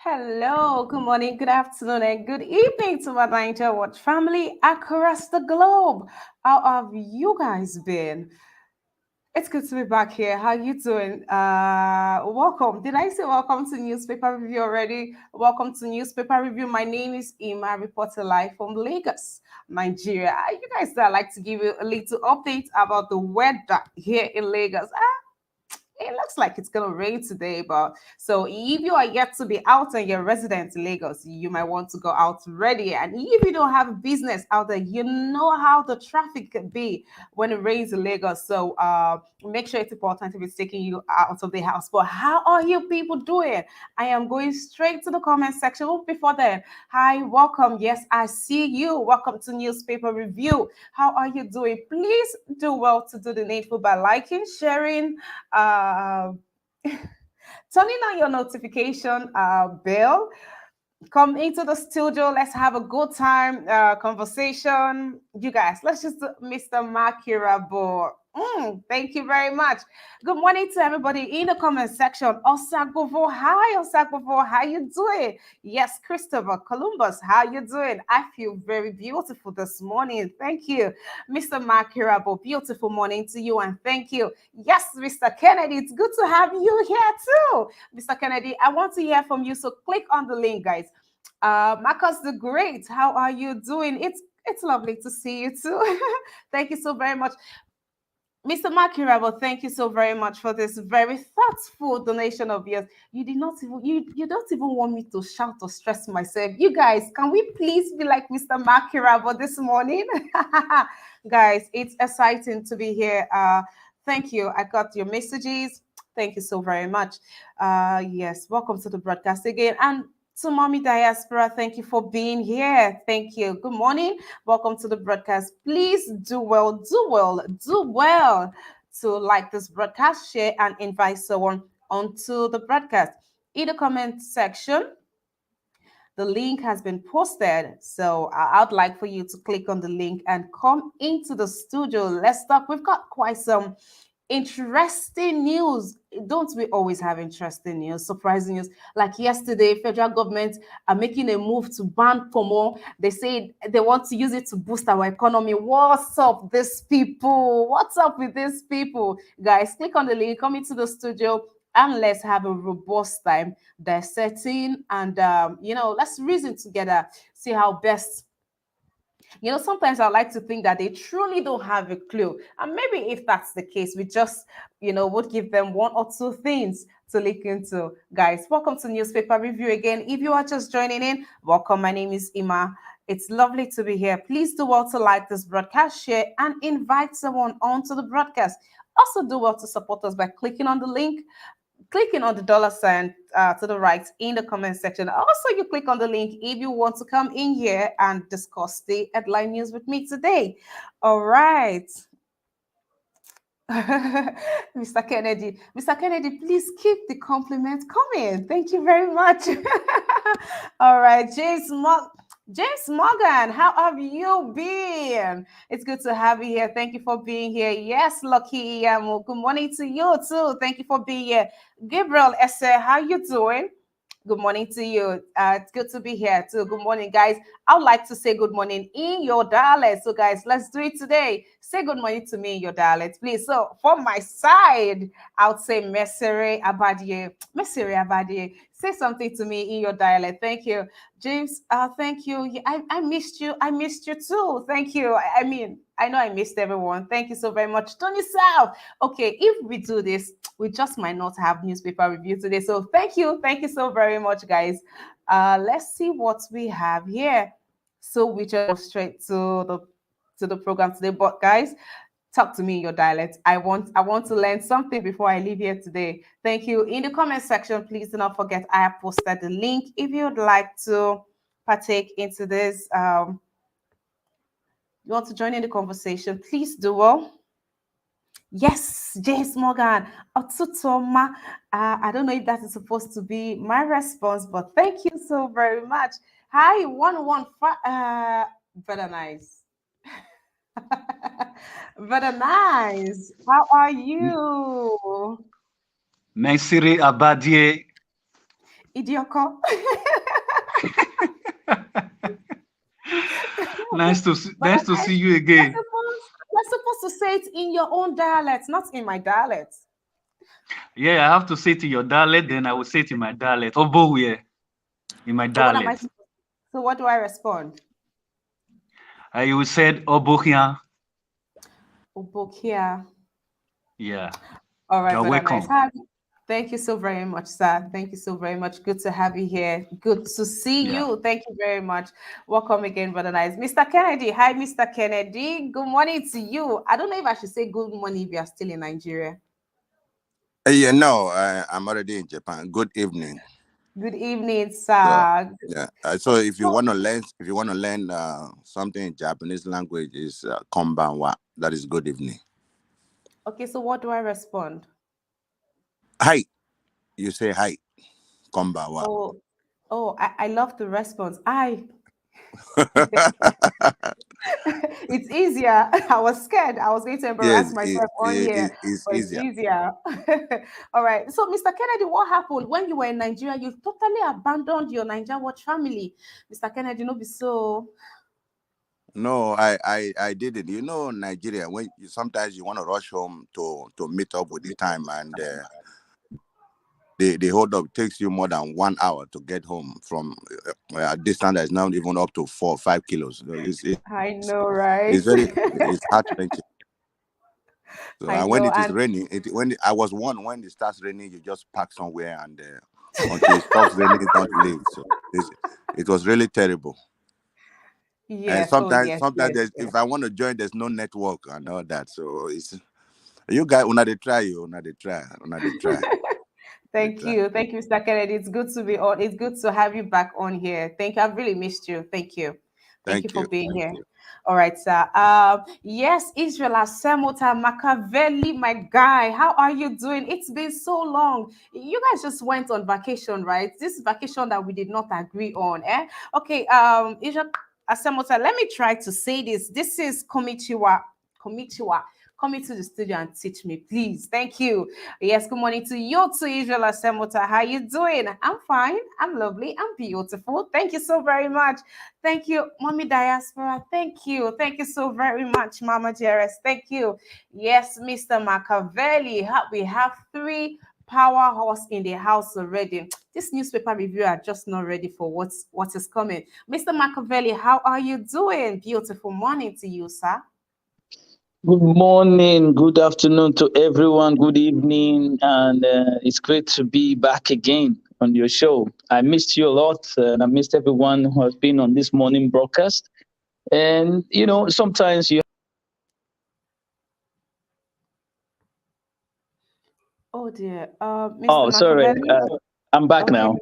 Hello, good morning, good afternoon, and good evening to my Niger Watch family across the globe. How have you guys been? It's good to be back here. How you doing? Welcome. Did I say welcome to newspaper review already? Welcome to newspaper review. My name is Ima, reporter live from Lagos, Nigeria. You guys, I like to give you a little update about the weather here in Lagos. It looks like it's gonna rain today, but so if you are yet to be out and you're resident in Lagos, you might want to go out ready. And if you don't have business out there, you know how the traffic can be when it rains in Lagos. So make sure it's important if it's taking you out of the house. But how are you people doing? I am going straight to the comment section. Oh, before then, hi, welcome. Yes, I see you. Welcome to newspaper review. How are you doing? Please do well to do the needful by liking, sharing, turning on your notification bell. Come into the studio. Let's have a good time conversation. You guys, let's just do Mr. Makirabo. Thank you very much. Good morning to everybody in the comment section. Osagbovo, hi Osagbovo, how you doing? Yes, Christopher Columbus, how you doing? I feel very beautiful this morning. Thank you, Mr. Makirabo. Beautiful morning to you, and thank you. Yes, Mr. Kennedy, it's good to have you here too. Mr. Kennedy, I want to hear from you, so click on the link, guys. Marcus the Great, how are you doing? It's lovely to see you too. Thank you so very much. Mr. Makirabo, thank you so very much for this very thoughtful donation of yours. You did not even you don't even want me to shout or stress myself. You guys, can we please be like Mr. Makirabo this morning? Guys, it's exciting to be here. Thank you. I got your messages. Thank you so very much. Yes, welcome to the broadcast again. And to Mommy Diaspora, thank you for being here. Thank you. Good morning. Welcome to the broadcast. Please do well to like this broadcast, share, and invite someone onto the broadcast. In the comment section, the link has been posted. So I'd like for you to click on the link and come into the studio. Let's talk. We've got quite some interesting news. Don't we always have interesting news, surprising news? Like yesterday, federal government are making a move to ban pomo. They say they want to use it to boost our economy. What's up, these people? What's up with these people? Guys, click on the link, come into the studio, and let's have a robust time dissecting and let's reason together, see how best. Sometimes I like to think that they truly don't have a clue. And maybe if that's the case, we just, would give them one or two things to look into. Guys, welcome to Newspaper Review again. If you are just joining in, welcome. My name is Ima. It's lovely to be here. Please do well to like this broadcast, share, and invite someone onto the broadcast. Also, do well to support us by clicking on the dollar sign to the right in the comment section. Also, you click on the link if you want to come in here and discuss the headline news with me today. All right. Mr. Kennedy. Mr. Kennedy, please keep the compliments coming. Thank you very much. All right, James Morgan, how have you been? It's good to have you here. Thank you for being here. Yes, Lucky Iyamo. Good morning to you too. Thank you for being here. Gabriel Esse, how you doing? Good morning to you. It's good to be here too. Good morning, guys. I would like to say good morning in your dialect. So, guys, let's do it today. Say good morning to me in your dialect, please. So, from my side, I would say Mesere Abadie. Mesere Abadie. Say something to me in your dialect. Thank you. James, thank you. Yeah, I missed you. I missed you too. Thank you. I mean, I know I missed everyone. Thank you so very much. Tony South. Okay, if we do this, we just might not have newspaper review today. So thank you. Thank you so very much, guys. Let's see what we have here. So we just go straight to the program today. But guys, talk to me in your dialect. I want to learn something before I leave here today. Thank you. In the comment section, please do not forget I have posted the link if you'd like to partake into this. You want to join in the conversation, please do well. Yes, James Morgan. Otutoma. I don't know if that is supposed to be my response, but thank you so very much. Hi, 115. Very nice. Very nice. How are you? Mensiri Abadie. Idioko. Nice to see you again. You're supposed to say it in your own dialect, not in my dialect. Yeah, I have to say it in your dialect, then I will say it in my dialect. Obo, yeah, in my So what am I? dialect. So what do I respond? You said Obohian. Obokia. Yeah, All right, you're brother, nice. welcome. Thank you so very much, sir. Thank you so very much. Good to have you here. Good to see Yeah. you. Thank you very much. Welcome again, brother, nice. Mr. Kennedy. Hi, Mr. Kennedy. Good morning to you. I don't know if I should say good morning if you are still in Nigeria. Yeah, no, I'm already in Japan. Good evening. Good evening, So sir. yeah, so if you want to learn something in Japanese language is konbanwa. That is good evening. Okay, so what do I respond? Hi, you say hi, konbanwa. I love the response. It's easier. I was scared. I was going to Yes, embarrass myself on here, it's but it's easier. easier. All right. So, Mr. Kennedy, what happened when you were in Nigeria? You totally abandoned your Nigeria Watch family. Mr. Kennedy, no be so. No, I didn't. You know, Nigeria, when sometimes you want to rush home to meet up with the time, and the hold up takes you more than 1 hour to get home from a distance that is now even up to 4 or 5 kilos. So I know, right? it's heart wrenching. So I and when know. it is And raining, I was one when it starts raining, you just park somewhere and until it stops raining, don't leave. So it was really terrible. And yes. Oh, sometimes yes, yes, there's, yes. if I want to join, there's no network and all that. So it's you guys una they try you, una they try, una they try, they Thank try. you. Thank you, Mr. Kennedy. It's good to be on. It's good to have you back on here. Thank you. I've really missed you. Thank you. Thank you Thank for you. being Thank here. you. All right, sir. Yes, Israel Asemota Machiavelli, my guy. How are you doing? It's been so long. You guys just went on vacation, right? This vacation that we did not agree on. Okay, Israel Asemota, let me try to say this. This is Komitiwa. Komitiwa. Come into the studio and teach me, please. Thank you. Yes, good morning to you, to Israel Asemota. How you doing? I'm fine. I'm lovely. I'm beautiful. Thank you so very much. Thank you, Mommy Diaspora. Thank you. Thank you so very much, Mama Jerez. Thank you. Yes, Mr. Machiavelli. We have 3 powerhouse in the house already. This newspaper review are just not ready for what is coming. Mr. Machiavelli, how are you doing? Beautiful morning to you, sir. Good morning, good afternoon to everyone, good evening, and it's great to be back again on your show. I missed you a lot, and I missed everyone who has been on this morning broadcast. And, you know, sometimes you... Oh dear. Mr. Oh, sorry, Machiavelli. I'm back Okay. now.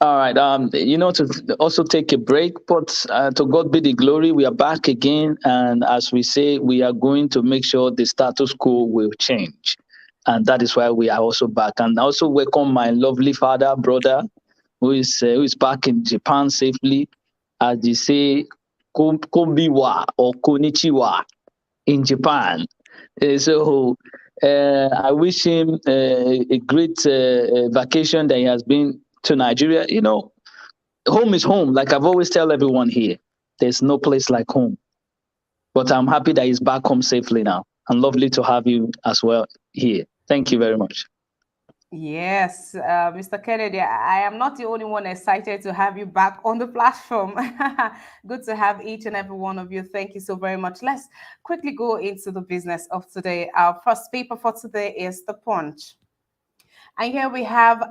All right. You know, to also take a break, but to God be the glory. We are back again, and as we say, we are going to make sure the status quo will change, and that is why we are also back. And I also welcome my lovely brother, who is back in Japan safely, as they say, "Konbiwa" or "Konichiwa" in Japan. So I wish him a great vacation that he has been to Nigeria. You know, home is home. Like I've always tell everyone here, there's no place like home. But I'm happy that he's back home safely now. And lovely to have you as well here. Thank you very much. Yes, Mr. Kennedy, I am not the only one excited to have you back on the platform. Good to have each and every one of you. Thank you so very much. Let's quickly go into the business of today. Our first paper for today is The Punch. And here we have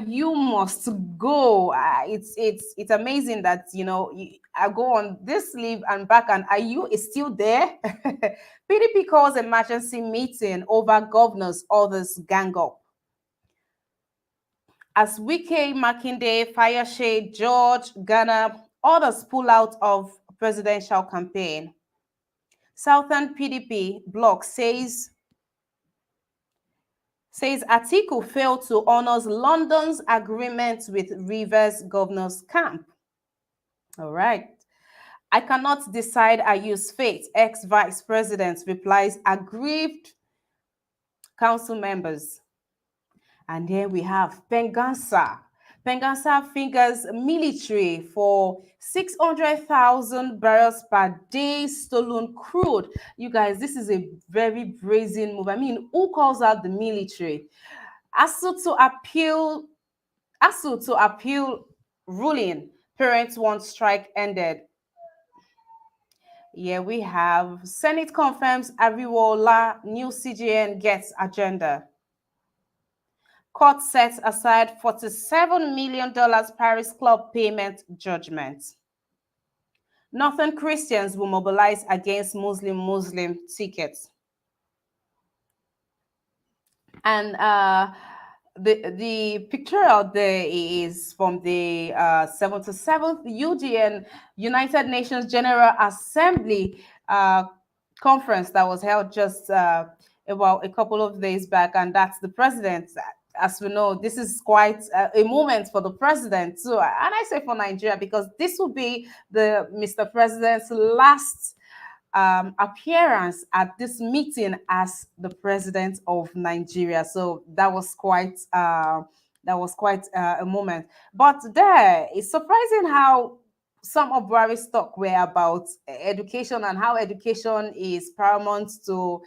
you must go. It's amazing that I go on this leave and back, and you is still there. PDP calls emergency meeting over governors, others gang up. As Wike, Makinde, Fireshade, George, Ghana, others pull out of presidential campaign. Southern PDP bloc says Atiku failed to honor London's agreement with Rivers governor's camp. All right. I cannot decide Ayu's fate. Ex-vice president replies aggrieved council members. And here we have Pengassa. Pengassa fingers military for 600,000 barrels per day stolen crude. You guys, this is a very brazen move. I mean, who calls out the military? ASUU to appeal ruling. Parents want strike ended. Here we have Senate confirms Ariwola new CGN gets agenda. Court sets aside $47 million Paris Club payment judgment. Northern Christians will mobilize against Muslim tickets. And the picture out there is from the 77th UGN United Nations General Assembly conference that was held just about a couple of days back, and that's the president. As we know, this is quite a moment for the president too, and I say for Nigeria because this will be the Mr. President's last appearance at this meeting as the president of Nigeria. So that was quite a moment. But there, it's surprising how some of Buhari's talk were about education and how education is paramount to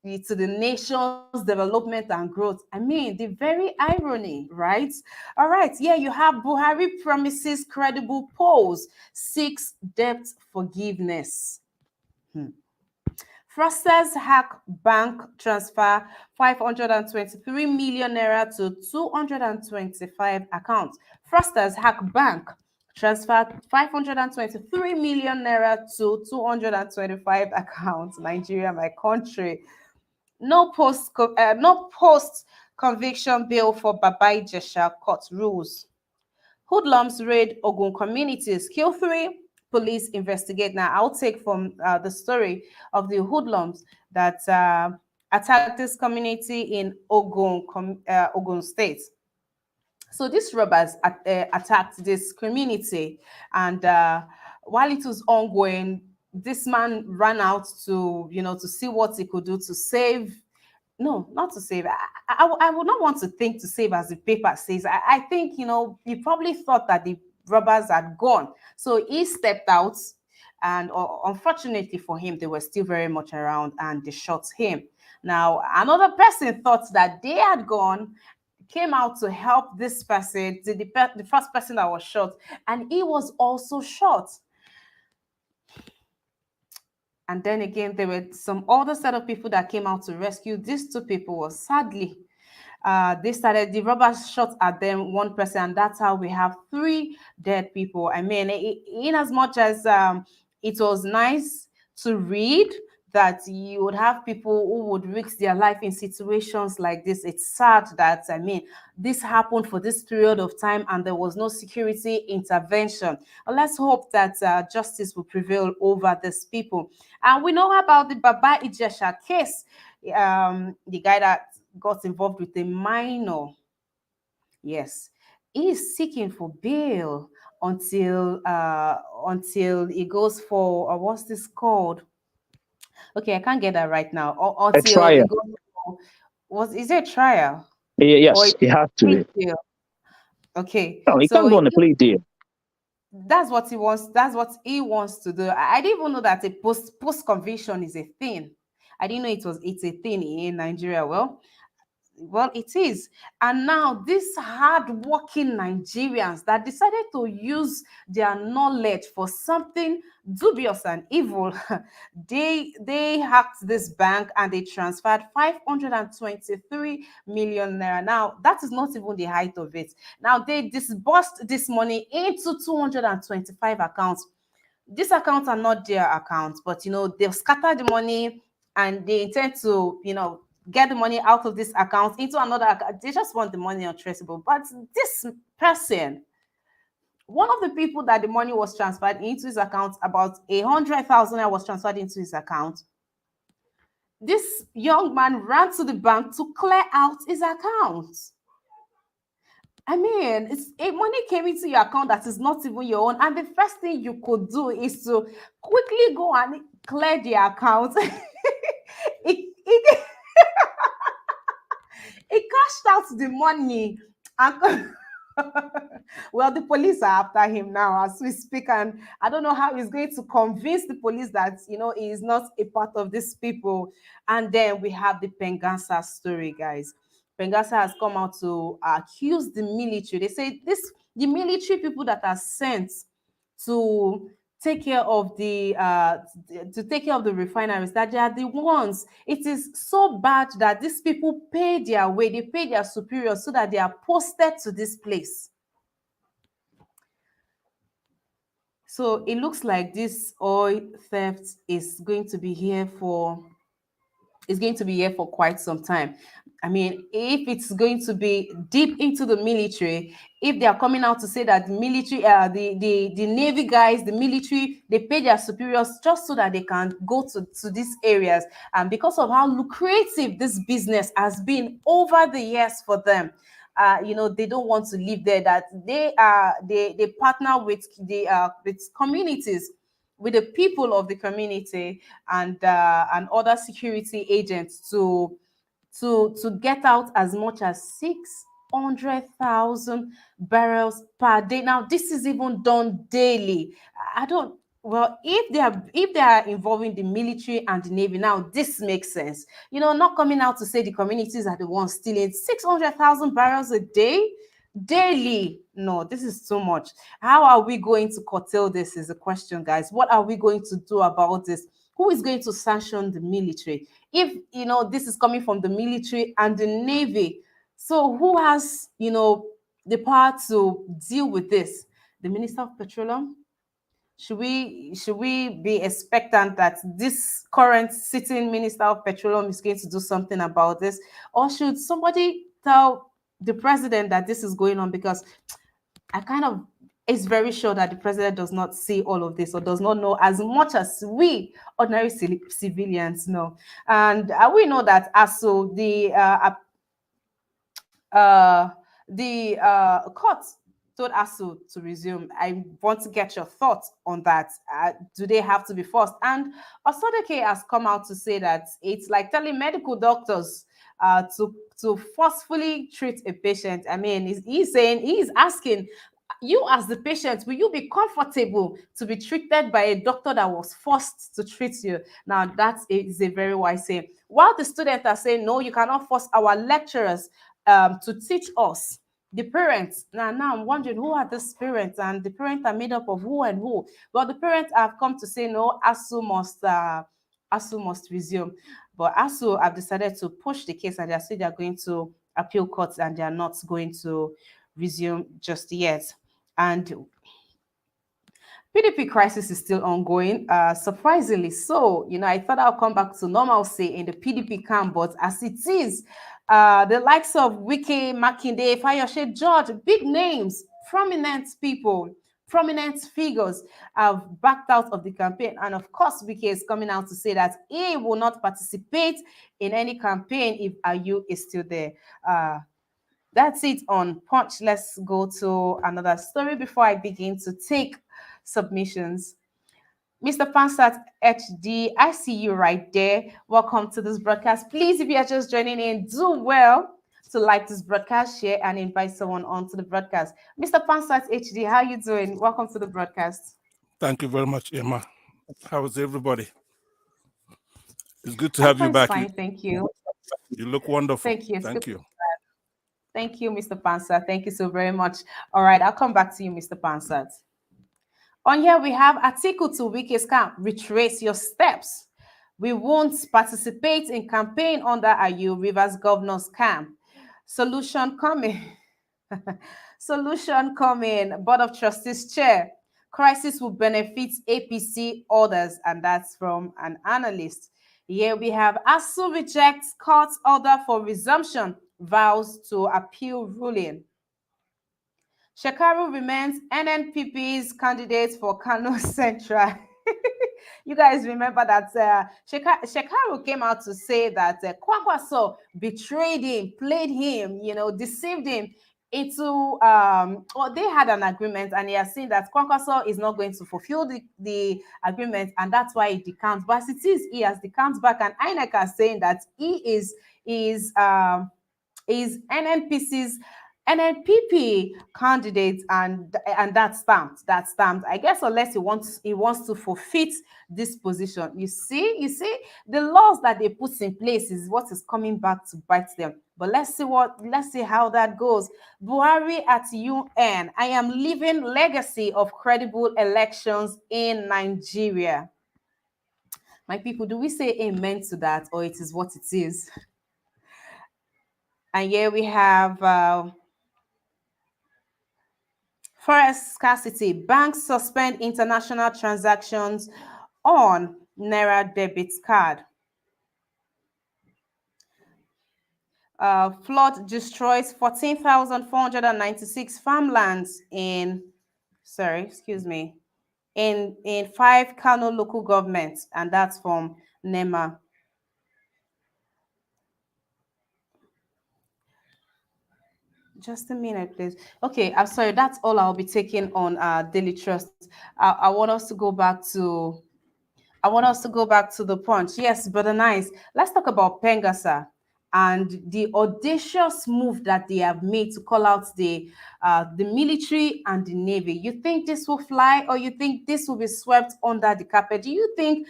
the nation's development and growth. I mean, the very irony, right? All right, yeah, you have Buhari promises credible polls, seeks debt forgiveness. Fraudsters hack bank transfer 523 million naira to 225 accounts. Fraudsters hack bank transfer 523 million naira to 225 accounts. Nigeria, my country. No post conviction bail for Baba Ijesha, court rules. Hoodlums raid Ogun communities, kill 3. Police investigate. Now, I'll take from the story of the hoodlums that attacked this community in Ogun State. So these robbers attacked this community, and while it was ongoing, this man ran out to see what he could do to save. No, not to save. I would not want to think to save as the paper says. I think, he probably thought that the robbers had gone. So he stepped out, and unfortunately for him, they were still very much around and they shot him. Now, another person thought that they had gone, came out to help this person, the first person that was shot, and he was also shot. And then again, there were some other set of people that came out to rescue these 2 people. Sadly, the robbers shot at them, 1 person, and that's how we have 3 dead people. I mean, in as much as it was nice to read that you would have people who would risk their life in situations like this, it's sad that, I mean, this happened for this period of time and there was no security intervention. But let's hope that justice will prevail over these people. And we know about the Baba Ijesha case, the guy that got involved with a minor. Yes, he is seeking for bail until he goes for what's this called? Okay, I can't get that right now. A trial. Is it a trial? Yes, he has to. Okay. No, he can't go on a plea deal. That's what he wants. That's what he wants to do. I didn't even know that a post conviction is a thing. I didn't know it's a thing in Nigeria. Well, it is. And now these hard-working Nigerians that decided to use their knowledge for something dubious and evil, they hacked this bank and they transferred 523 million naira. Now, that is not even the height of it. Now, they disbursed this money into 225 accounts. These accounts are not their accounts, but, they've scattered the money and they intend to, get the money out of this account into another account. They just want the money untraceable. But this person, one of the people that the money was transferred into his account, about 100,000 was transferred into his account. This young man ran to the bank to clear out his account. I mean, money came into your account that is not even your own, and the first thing you could do is to quickly go and He cashed out the money and well, the police are after him now as we speak, and I don't know how he's going to convince the police that he is not a part of these people. And then we have the Pengassa story, guys. Pengassa has come out to accuse the military. They say the military people that are sent to take care of the refineries, that they are the ones. It is so bad that these people pay their way, they pay their superiors so that they are posted to this place. So it looks like this oil theft is going to be here for quite some time. I mean, if it's going to be deep into the military, if they are coming out to say that the military, the Navy guys, the military, they pay their superiors just so that they can go to these areas, and because of how lucrative this business has been over the years for them, they don't want to live there. That they partner with communities, with the people of the community, and other security agents to get out as much as 600,000 barrels per day. Now, this is even done daily. Well, if they are involving the military and the Navy, now this makes sense. Not coming out to say the communities are the ones stealing 600,000 barrels a day daily. No, this is too much. How are we going to curtail this is a question, guys. What are we going to do about this? Who is going to sanction the military? If this is coming from the military and the Navy, so who has the power to deal with this? The Minister of Petroleum? Should we be expectant that this current sitting Minister of Petroleum is going to do something about this? Or should somebody tell the president that this is going on? Because it's very sure that the president does not see all of this, or does not know as much as we ordinary civilians know. And we know that ASUU, the court told ASUU to resume. I want to get your thoughts on that. Do they have to be forced? And Osodeke has come out to say that it's like telling medical doctors to forcefully treat a patient. I mean, he's asking, you as the patient, will you be comfortable to be treated by a doctor that was forced to treat you? Now, that is a very wise saying. While the students are saying, no, you cannot force our lecturers to teach us. The parents, now I'm wondering, who are these parents? And the parents are made up of who and who? Well, the parents have come to say, no, ASUU must resume. But ASUU have decided to push the case, and they are saying they are going to appeal courts, and they are not going to resume just yet. And PDP crisis is still ongoing, surprisingly so. I thought I'll come back to normalcy in the PDP camp, but as it is, the likes of Wike, Makinde, Fayose George, big names, prominent people, prominent figures have backed out of the campaign. And of course, Wike is coming out to say that he will not participate in any campaign if ASUU is still there. That's it on Punch. Let's go to another story before I begin to take submissions. Mr. Pansat HD, I see you right there. Welcome to this broadcast. Please, if you are just joining in, do well to like this broadcast, share, and invite someone onto the broadcast. Mr. Pansat HD, how are you doing? Welcome to the broadcast. Thank you very much, Emma. How is everybody? It's good to have you back. Fine, thank you. You look wonderful. Thank you. Thank you. Thank you, Mr. Pansat. Thank you so very much. All right, I'll come back to you, Mr. Pansat. On here, we have article to Wike's camp, retrace your steps. We won't participate in campaign under ASUU Rivers Governor's camp. Solution coming. Solution coming. Board of Trustees Chair. Crisis will benefit APC orders, and that's from an analyst. Here we have ASUU rejects court order for resumption, vows to appeal ruling. Shekaru remains NNPP's candidate for Kano Central. You guys remember that Shekaru came out to say that Kwankwaso betrayed him, played him, deceived him into, they had an agreement, and he has seen that Kwankwaso is not going to fulfill the agreement, and that's why he decamped. But as it is, he has decamped back, and INEC is saying that he is is NNPP candidate, and that's stamped. That's stamped. I guess unless he wants to forfeit this position. You see, the laws that they put in place is what is coming back to bite them. But let's see how that goes. Buhari at UN. I am leaving legacy of credible elections in Nigeria. My people, do we say amen to that, or it is what it is? And here we have forest scarcity. Banks suspend international transactions on Naira debit card. Flood destroys 14,496 farmlands in 5 Kano local governments, and that's from NEMA. Just a minute, please. Okay, I'm sorry. That's all I'll be taking on Daily Trust. I want us to go back to the Punch. Yes, Brother Nice. Let's talk about PENGASSAN and the audacious move that they have made to call out the military and the Navy. You think this will fly, or you think this will be swept under the carpet? Do you think?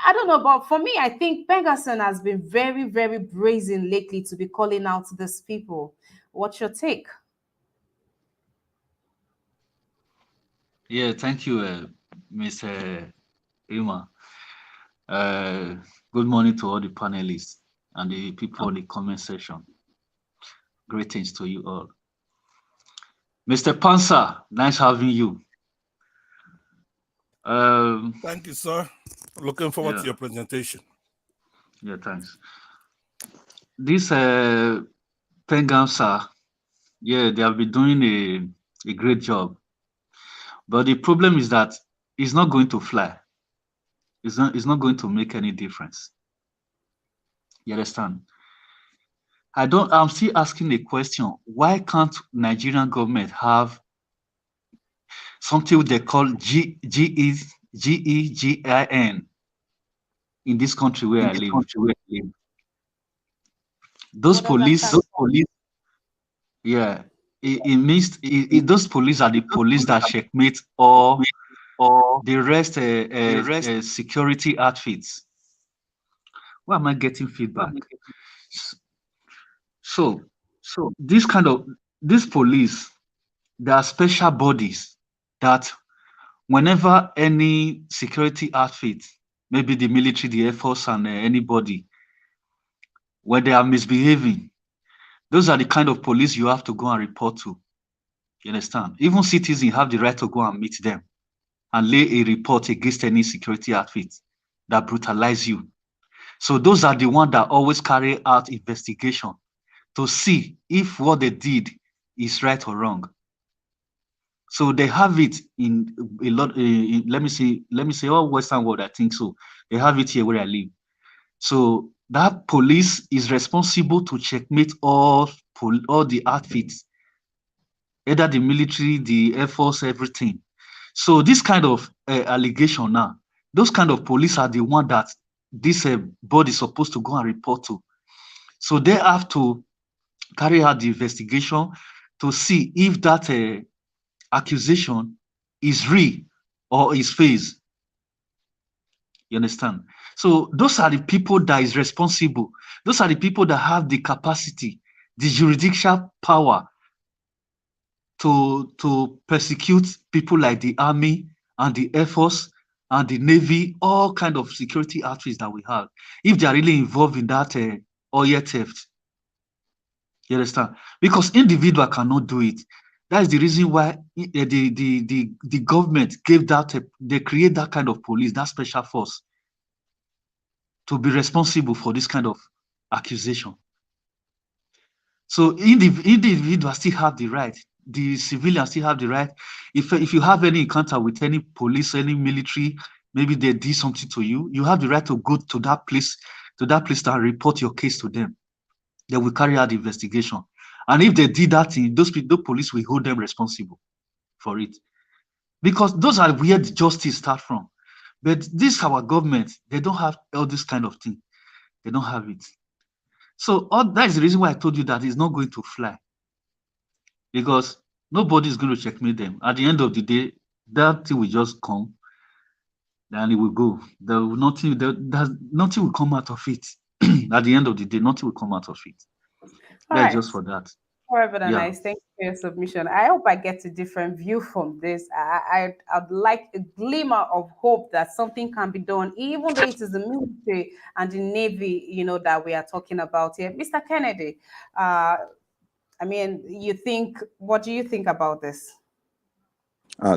I don't know, but for me, I think PENGASSAN has been very, very brazen lately to be calling out these people. What's your take? Yeah, thank you, Ms. Irma. Good morning to all the panelists and the people in the comment section. Greetings to you all. Mr. Pansa, nice having you. Thank you, sir. Looking forward to your presentation. Yeah, thanks. This PENGASSAN, yeah, they have been doing a great job. But the problem is that it's not going to fly. It's not going to make any difference. You understand? I'm still asking the question, why can't Nigerian government have something they call GEGIN in this country where I live? Those police, yeah, it means those police are the police that checkmate or the rest security outfits. Why am I getting feedback? So these police, there are special bodies that whenever any security outfit, maybe the military, the Air Force, and anybody, when they are misbehaving, those are the kind of police you have to go and report to. You understand? Even citizens have the right to go and meet them and lay a report against any security outfit that brutalize you. So those are the ones that always carry out investigation to see if what they did is right or wrong. So they have it in a lot. Let me say all Western world. I think so. They have it here where I live. So that police is responsible to checkmate all the outfits, either the military, the Air Force, everything. So this kind of allegation now, those kind of police are the one that this body is supposed to go and report to. So they have to carry out the investigation to see if that accusation is real or is fake. You understand? So those are the people that is responsible. Those are the people that have the capacity, the jurisdictional power to persecute people like the Army and the Air Force and the Navy, all kind of security outfits that we have, if they are really involved in that oil theft. You understand? Because individual cannot do it. That is the reason why the government gave that, they create that kind of police, that special force, to be responsible for this kind of accusation. So individuals still have the right, the civilians still have the right. If you have any encounter with any police, any military, maybe they did something to you, you have the right to go to that place and report your case to them. They will carry out the investigation. And if they did that thing, those police will hold them responsible for it. Because those are where the justice starts from. But this our government, they don't have all this kind of thing. They don't have it. So that is the reason why I told you that it's not going to fly, because nobody is going to checkmate them. At the end of the day, that thing will just come, and it will go. Nothing will come out of it. At the end of the day, nothing will come out of it. All That's right. just for that. Forever and Yeah. nice. Thank you for your submission. I hope I get a different view from this. I'd like a glimmer of hope that something can be done, even though it is the military and the navy, that we are talking about here. Mr. Kennedy, I mean, what do you think about this?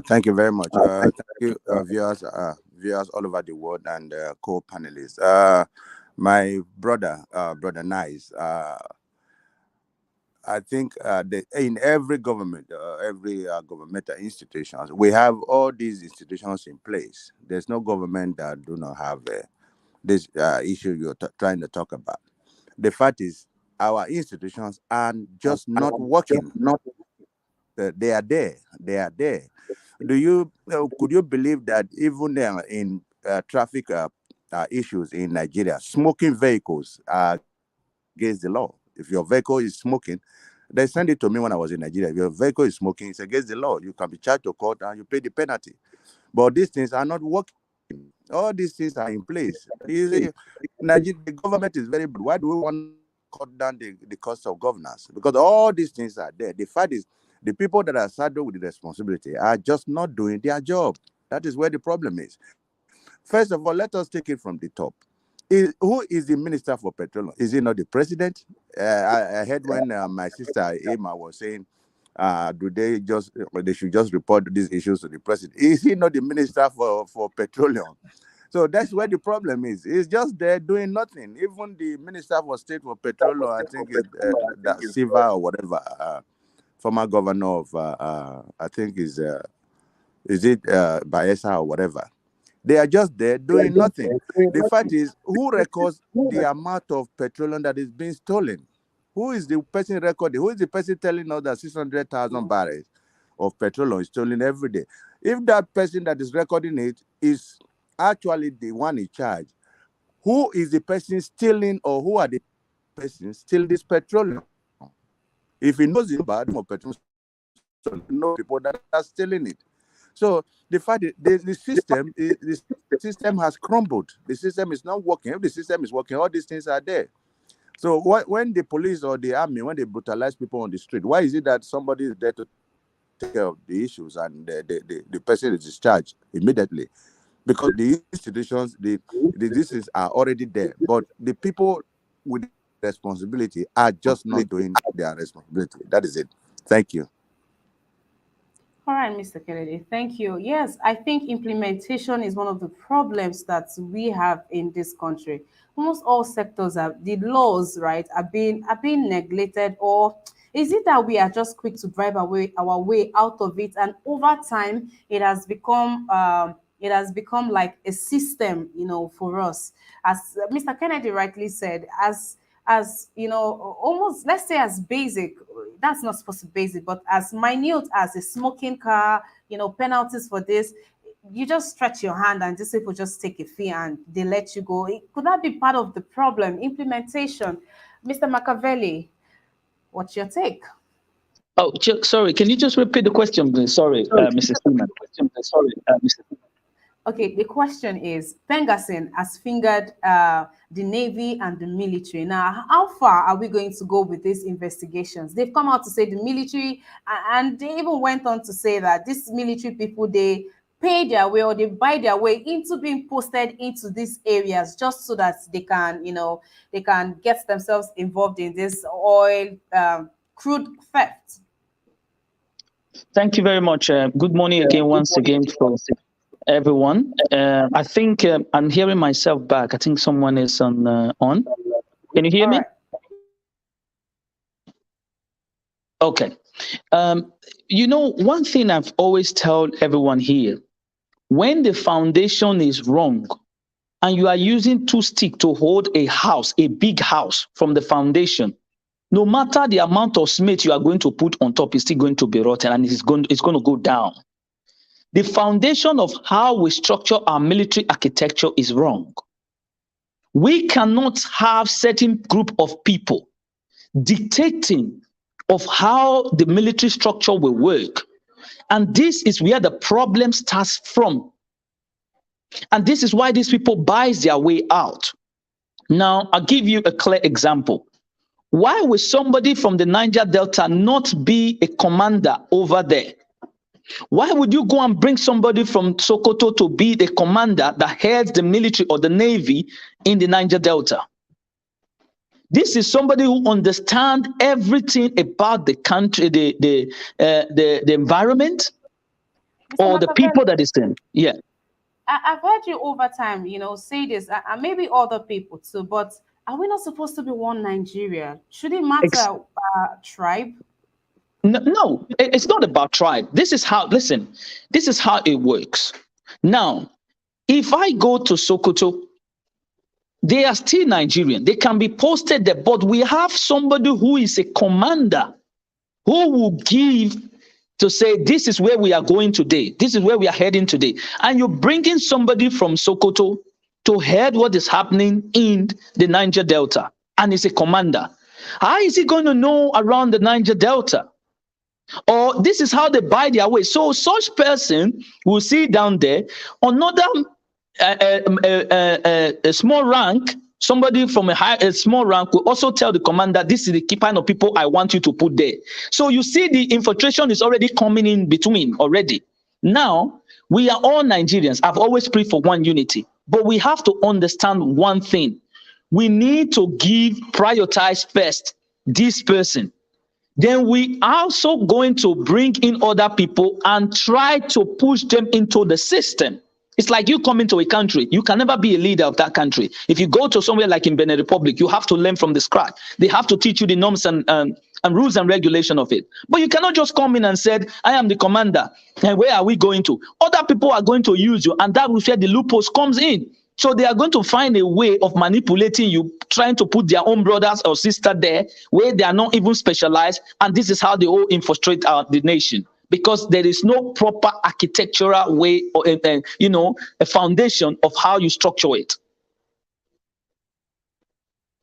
Thank you very much. Thank you, viewers all over the world and co-panelists. My brother, brother Nice. I think in every government, every governmental institutions, we have all these institutions in place. There's no government that do not have this issue you're trying to talk about. The fact is, our institutions are just not working. They are there. They are there. Could you believe that even in traffic issues in Nigeria, smoking vehicles are against the law? If your vehicle is smoking, they sent it to me when I was in Nigeria. If your vehicle is smoking, it's against the law. You can be charged to court and you pay the penalty. But these things are not working. All these things are in place. Nigeria, the government is very bad. Why do we want to cut down the cost of governance? Because all these things are there. The fact is, the people that are saddled with the responsibility are just not doing their job. That is where the problem is. First of all, let us take it from the top. Who is the minister for petroleum? Is it not the president? I heard when my sister Emma was saying, they should just report these issues to the president. Is he not the minister for petroleum? So that's where the problem is. He's just there doing nothing. Even the minister for state for petroleum, I think is that Silva or whatever, former governor of I think is it Bayelsa or whatever. They are just there doing nothing. The fact is, who records the amount of petroleum that is being stolen? Who is the person recording? Who is the person telling us that 600,000 barrels of petroleum is stolen every day? If that person that is recording it is actually the one in charge, who is the person stealing, or who are the persons stealing this petroleum? If he knows it's bad for petroleum, so know people that are stealing it. So the fact is, the system has crumbled. The system is not working. If the system is working, all these things are there. So when the police or the army, when they brutalize people on the street, why is it that somebody is there to take care of the issues and the person is discharged immediately? Because the institutions, the diseases are already there, but the people with responsibility are just not doing their responsibility. That is it. Thank you. All right, Mr. Kennedy, thank you. Yes, I think implementation is one of the problems that we have in this country. Almost all sectors the laws, right, are being neglected, or is it that we are just quick to drive our way out of it, and over time it has become like a system, for us. As Mr. Kennedy rightly said, as almost, let's say, as basic, that's not supposed to be basic, but as minute as a smoking car, penalties for this, you just stretch your hand and these people just take a fee and they let you go. Could that be part of the problem? Implementation. Mr. Machiavelli, what's your take? Oh, sorry, can you just repeat the question, please? Sorry, Mrs. Freeman. Okay, the question is, PENGASSAN has fingered the Navy and the military. Now, how far are we going to go with these investigations? They've come out to say the military, and they even went on to say that these military people, they pay their way or they buy their way into being posted into these areas just so that they can, they can get themselves involved in this oil, crude theft. Thank you very much. Good morning again, once again, for everyone. I think I'm hearing myself back. I think someone is on. Can you hear me? Okay. One thing I've always told everyone here, when the foundation is wrong and you are using two sticks to hold a house, a big house from the foundation, no matter the amount of cement you are going to put on top, it's still going to be rotten and it's going to go down. The foundation of how we structure our military architecture is wrong. We cannot have certain group of people dictating of how the military structure will work. And this is where the problem starts from. And this is why these people buy their way out. Now, I'll give you a clear example. Why would somebody from the Niger Delta not be a commander over there? Why would you go and bring somebody from Sokoto to be the commander that heads the military or the navy in the Niger Delta? This is somebody who understands everything about the country, the environment, Mr. or the Machiavelli, people that is in. Yeah. I've heard you over time, say this, and maybe other people too, but are we not supposed to be one Nigeria? Should it matter tribe? No, it's not about tribe. This is how, listen, this is how it works. Now, if I go to Sokoto, they are still Nigerian. They can be posted there, but we have somebody who is a commander who will give to say, this is where we are going today. This is where we are heading today. And you're bringing somebody from Sokoto to head what is happening in the Niger Delta. And he's a commander. How is he going to know around the Niger Delta? Or this is how they buy their way. So such person will see down there another a small rank, somebody from a small rank will also tell the commander, this is the kind of people I want you to put there. So you see the infiltration is already coming in between already. Now, we are all Nigerians. I've always prayed for one unity, but we have to understand one thing. We need to prioritize first this person. Then we also going to bring in other people and try to push them into the system. It's like you come into a country, you can never be a leader of that country. If you go to somewhere like in Benin Republic, you have to learn from the scratch. They have to teach you the norms and rules and regulation of it. But you cannot just come in and say, I am the commander, and where are we going to? Other people are going to use you, and that is where the loopholes comes in. So they are going to find a way of manipulating you, trying to put their own brothers or sister there where they are not even specialized. And this is how they all infiltrate the nation, because there is no proper architectural way or, a foundation of how you structure it.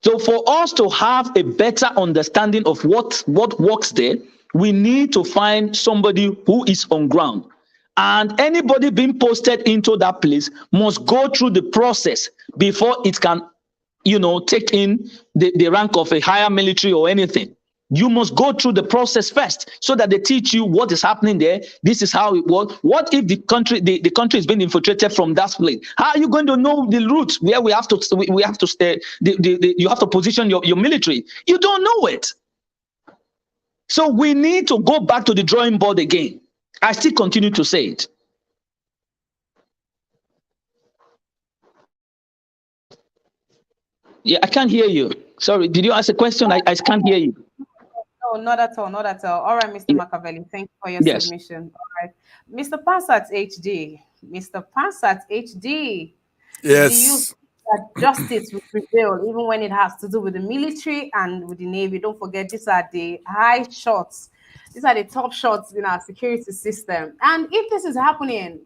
So for us to have a better understanding of what works there, we need to find somebody who is on ground. And anybody being posted into that place must go through the process before it can, take in the rank of a higher military or anything. You must go through the process first so that they teach you what is happening there. This is how it works. What if the country is being infiltrated from that place? How are you going to know the route where we have to stay? You have to position your military. You don't know it. So we need to go back to the drawing board again. I still continue to say it. Yeah, I can't hear you. Sorry, did you ask a question? I can't hear you. No, not at all, not at all. All right, Mr. Machiavelli, thank you for your submission. All right, Mr. Pansat HD. Mr. Pansat HD. Yes. Do you think that justice will prevail even when it has to do with the military and with the Navy? Don't forget, these are the high shots. These are the top shots in our security system. And if this is happening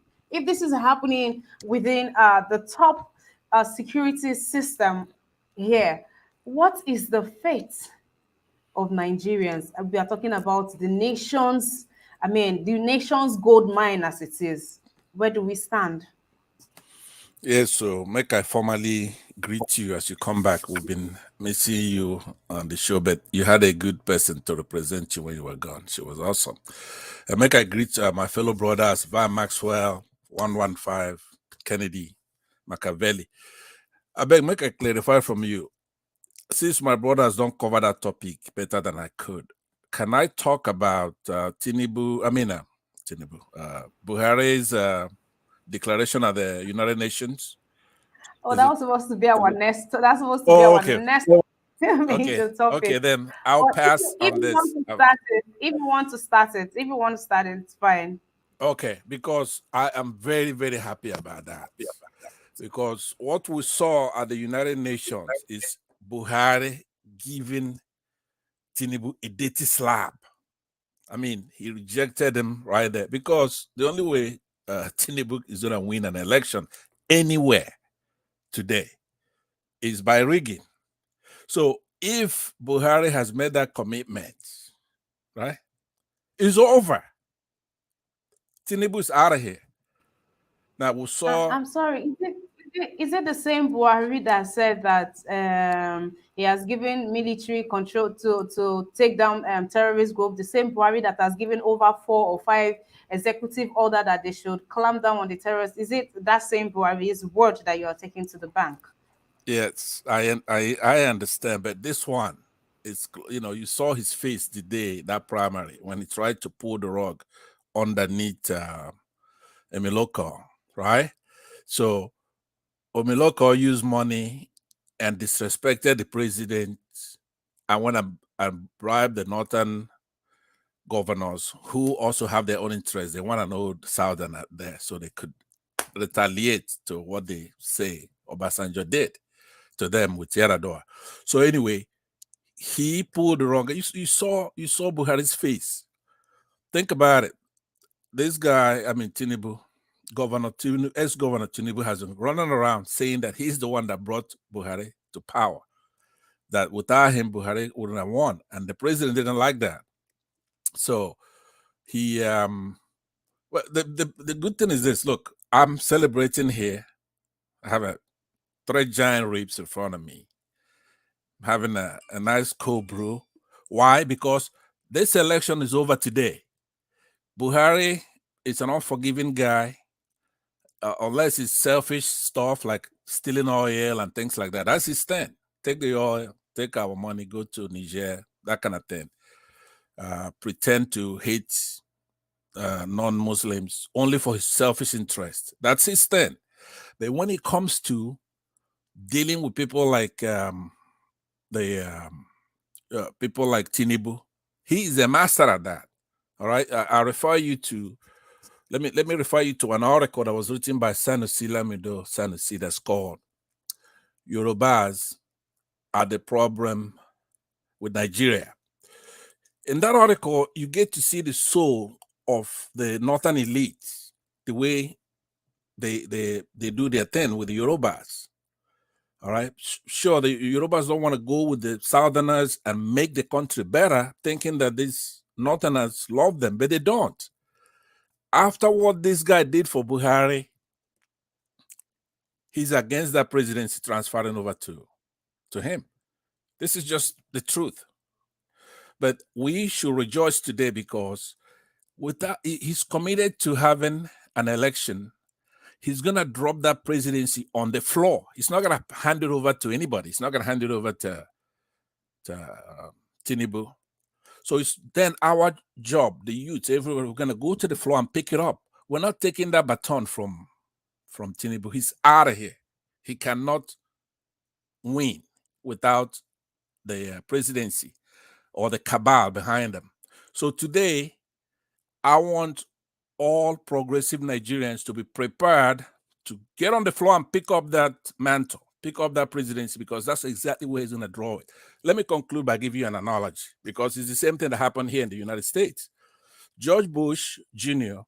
within the top security system here, what is the fate of Nigerians? We are talking about the nation's gold mine as it is. Where do we stand? Yes, so make I formally greet you as you come back. We've been missing you on the show, but you had a good person to represent you when you were gone. She was awesome. And make I greet my fellow brothers, Van Maxwell, 115, Kennedy, Machiavelli. I beg, make I clarify from you. Since my brothers don't cover that topic better than I could, can I talk about Buhari's declaration at the United Nations? Oh, that was supposed to be our next. That's supposed to be our next major topic. Okay, then I'll pass on this. If you want to start it, it's fine. Okay, because I am very, very happy about that. Because what we saw at the United Nations is Buhari giving Tinubu a dirty slap. I mean, he rejected him right there, because the only way Tinubu is going to win an election anywhere today is by rigging. So if Buhari has made that commitment, right, it's over. Tinubu is out of here. Now we saw. I'm sorry. Is it the same Buhari that said that he has given military control to take down terrorist group? The same Buhari that has given over 4 or 5 executive order that they should clamp down on the terrorists? Is it that same Buhari's word that you are taking to the bank? Yes, I understand, but this one is, you saw his face the day that primary when he tried to pull the rug underneath Emiloko, right? So Omiloko used money and disrespected the president and went and bribed the northern governors who also have their own interests. They want to know the southern there so they could retaliate to what they say Obasanjo did to them with Yaradua. So anyway, he pulled the wrong. You saw Buhari's face. Think about it. This guy, I mean Tinubu, ex-governor Tinubu has been running around saying that he's the one that brought Buhari to power. That without him, Buhari wouldn't have won, and the president didn't like that. So he, well, the good thing is this. Look, I'm celebrating here. I have 3 giant ribs in front of me. I'm having a nice cold brew. Why? Because this election is over today. Buhari is an unforgiving guy. Unless it's selfish stuff like stealing oil and things like that. That's his stand. Take the oil, take our money, go to Niger, that kind of thing. Pretend to hate non-Muslims only for his selfish interest. That's his stand. But when it comes to dealing with people like people like Tinubu, he is a master at that. All right, I refer you to. Let me refer you to an article that was written by Sanusi Lamido Sanusi that's called Yorubas Are the Problem with Nigeria. In that article, you get to see the soul of the northern elites, the way they do their thing with the Yorubas. All right. Sure, the Yorubas don't want to go with the Southerners and make the country better, thinking that these Northerners love them, but they don't. After what this guy did for Buhari, he's against that presidency transferring over to him. This is just the truth. But we should rejoice today because with that, he's committed to having an election. He's going to drop that presidency on the floor. He's not going to hand it over to anybody. He's not going to hand it over to Tinubu. So it's then our job, the youth, everyone, we're going to go to the floor and pick it up. We're not taking that baton from Tinubu. He's out of here. He cannot win without the presidency or the cabal behind him. So today, I want all progressive Nigerians to be prepared to get on the floor and pick up that mantle, pick up that presidency, because that's exactly where he's going to draw it. Let me conclude by giving you an analogy, because it's the same thing that happened here in the United States. George Bush Jr.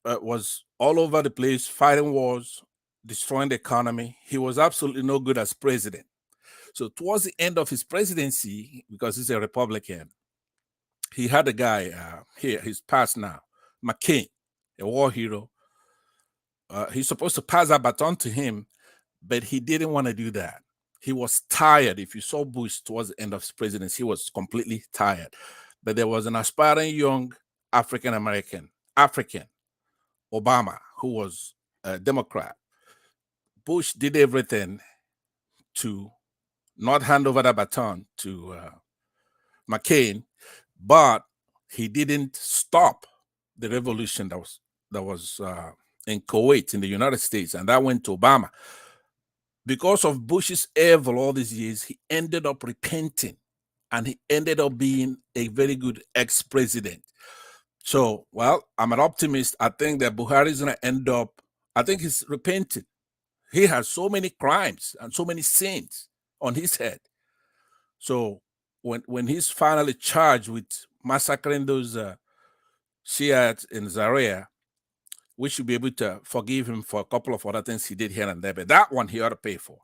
Was all over the place, fighting wars, destroying the economy. He was absolutely no good as president. So towards the end of his presidency, because he's a Republican, he had a guy here, he's passed now, McCain, a war hero. He's supposed to pass that baton to him, but he didn't want to do that. He was tired. If you saw Bush towards the end of his presidency, he was completely tired. But there was an aspiring young African, Obama, who was a Democrat. Bush did everything to not hand over the baton to McCain, but he didn't stop the revolution that was in Kuwait in the United States, and that went to Obama. Because of Bush's evil all these years, he ended up repenting, and he ended up being a very good ex-president. So, well, I'm an optimist. I think that Buhari is going to end up, I think he's repented. He has so many crimes and so many sins on his head. So when he's finally charged with massacring those Shiites in Zaria, we should be able to forgive him for a couple of other things he did here and there. But that one he ought to pay for.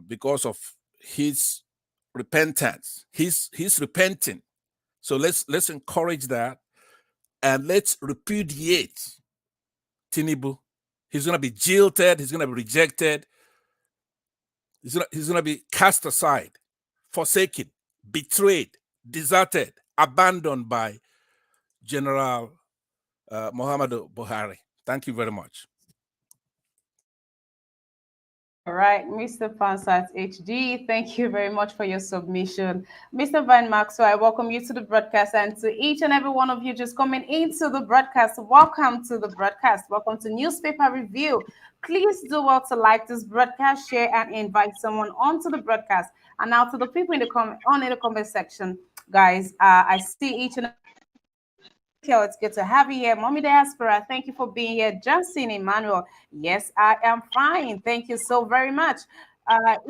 because of his repentance. He's repenting. So let's encourage that, and let's repudiate Tinubu. He's going to be jilted. He's going to be rejected. He's going to be cast aside, forsaken, betrayed, deserted, abandoned by General Muhammadu Buhari. Thank you very much. All right, Mr. Fansat HD, thank you very much for your submission. Mr. Van Maxwell, I welcome you to the broadcast, and to each and every one of you just coming into the broadcast, welcome to the broadcast. Welcome to Newspaper Review. Please do well to like this broadcast, share, and invite someone onto the broadcast. And now to the people in the comment section, guys, I see each and it's good to have you here. Mommy Diaspora, thank you for being here. Johnson Emmanuel, yes, I am fine. Thank you so very much.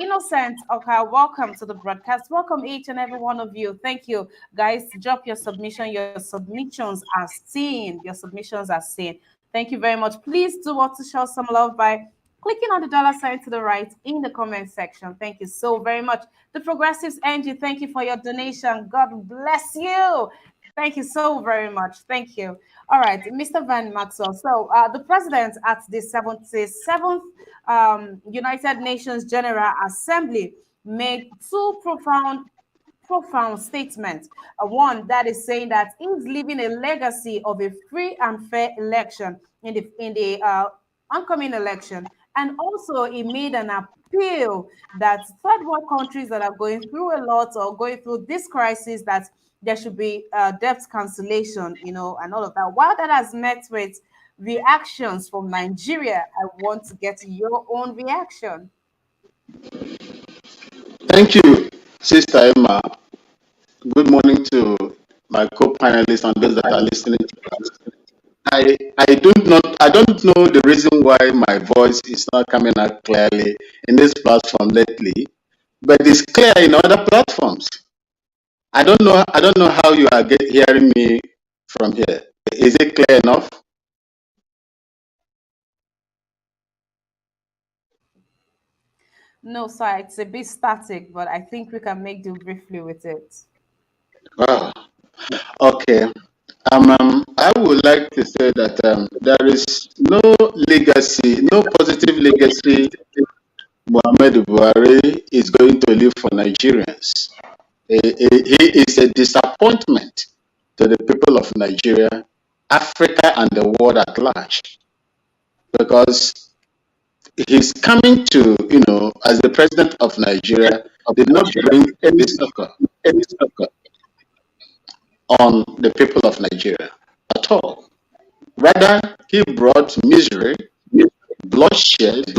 Innocent, okay, welcome to the broadcast. Welcome each and every one of you. Thank you, guys. Drop your submission. Your submissions are seen. Your submissions are seen. Thank you very much. Please do want to show some love by clicking on the dollar sign to the right in the comment section. Thank you so very much. The Progressives Angie, thank you for your donation. God bless you. Thank you so very much. Thank you. All right, Mr. Van Maxwell. So the president at the 77th United Nations General Assembly made two profound statements. One that is saying that he's leaving a legacy of a free and fair election in the oncoming election. And also he made an appeal that third world countries that are going through a lot or going through this crisis, that there should be debt cancellation, and all of that. While that has met with reactions from Nigeria, I want to get your own reaction. Thank you, Sister Emma. Good morning to my co-panelists and those that are listening to us. I don't know the reason why my voice is not coming out clearly in this platform lately, but it's clear in other platforms. I don't know how you are hearing me from here. Is it clear enough? No, sir, it's a bit static, but I think we can make do briefly with it. Wow. Okay. I would like to say that there is no legacy, no positive legacy Muhammadu Buhari is going to leave for Nigerians. He is a disappointment to the people of Nigeria, Africa, and the world at large, because he's coming to, as the president of Nigeria, did not bring any succor on the people of Nigeria at all. Rather, he brought misery, bloodshed,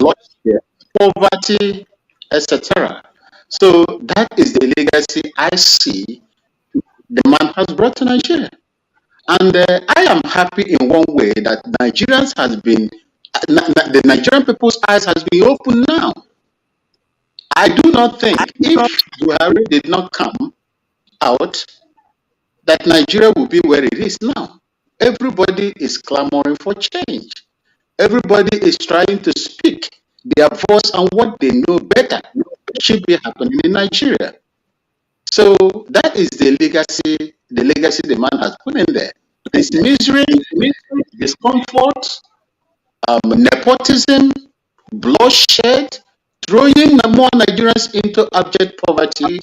poverty, etc. So that is the legacy I see the man has brought to Nigeria. And I am happy in one way that Nigerians has been, the Nigerian people's eyes has been opened now. I do not think if Buhari did not come out, that Nigeria will be where it is now. Everybody is clamoring for change. Everybody is trying to speak their voice and what they know better should be happening in Nigeria. So that is the legacy the man has put in there. It's misery, discomfort, nepotism, bloodshed, throwing more Nigerians into abject poverty.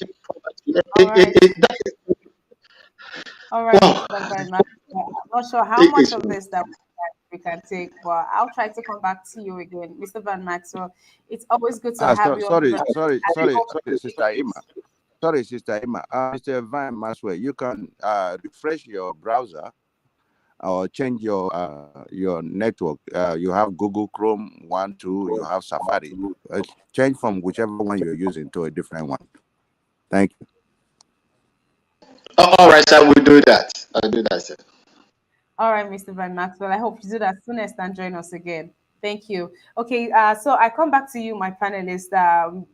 All right, wow. I'm not sure how much of this that we can take, but I'll try to come back to you again, Mr. Van Maxwell. It's always good to have you. Sorry, Sister Emma. Sorry, Sister Emma. Mr. Van Maxwell, you can refresh your browser or change your network. You have Google Chrome 1, 2. You have Safari. Change from whichever one you're using to a different one. Thank you. All right, I will do that. I'll do that, sir. All right, Mr. Van Maxwell. I hope you do that soonest and join us again. Thank you. Okay, so I come back to you, my panelist,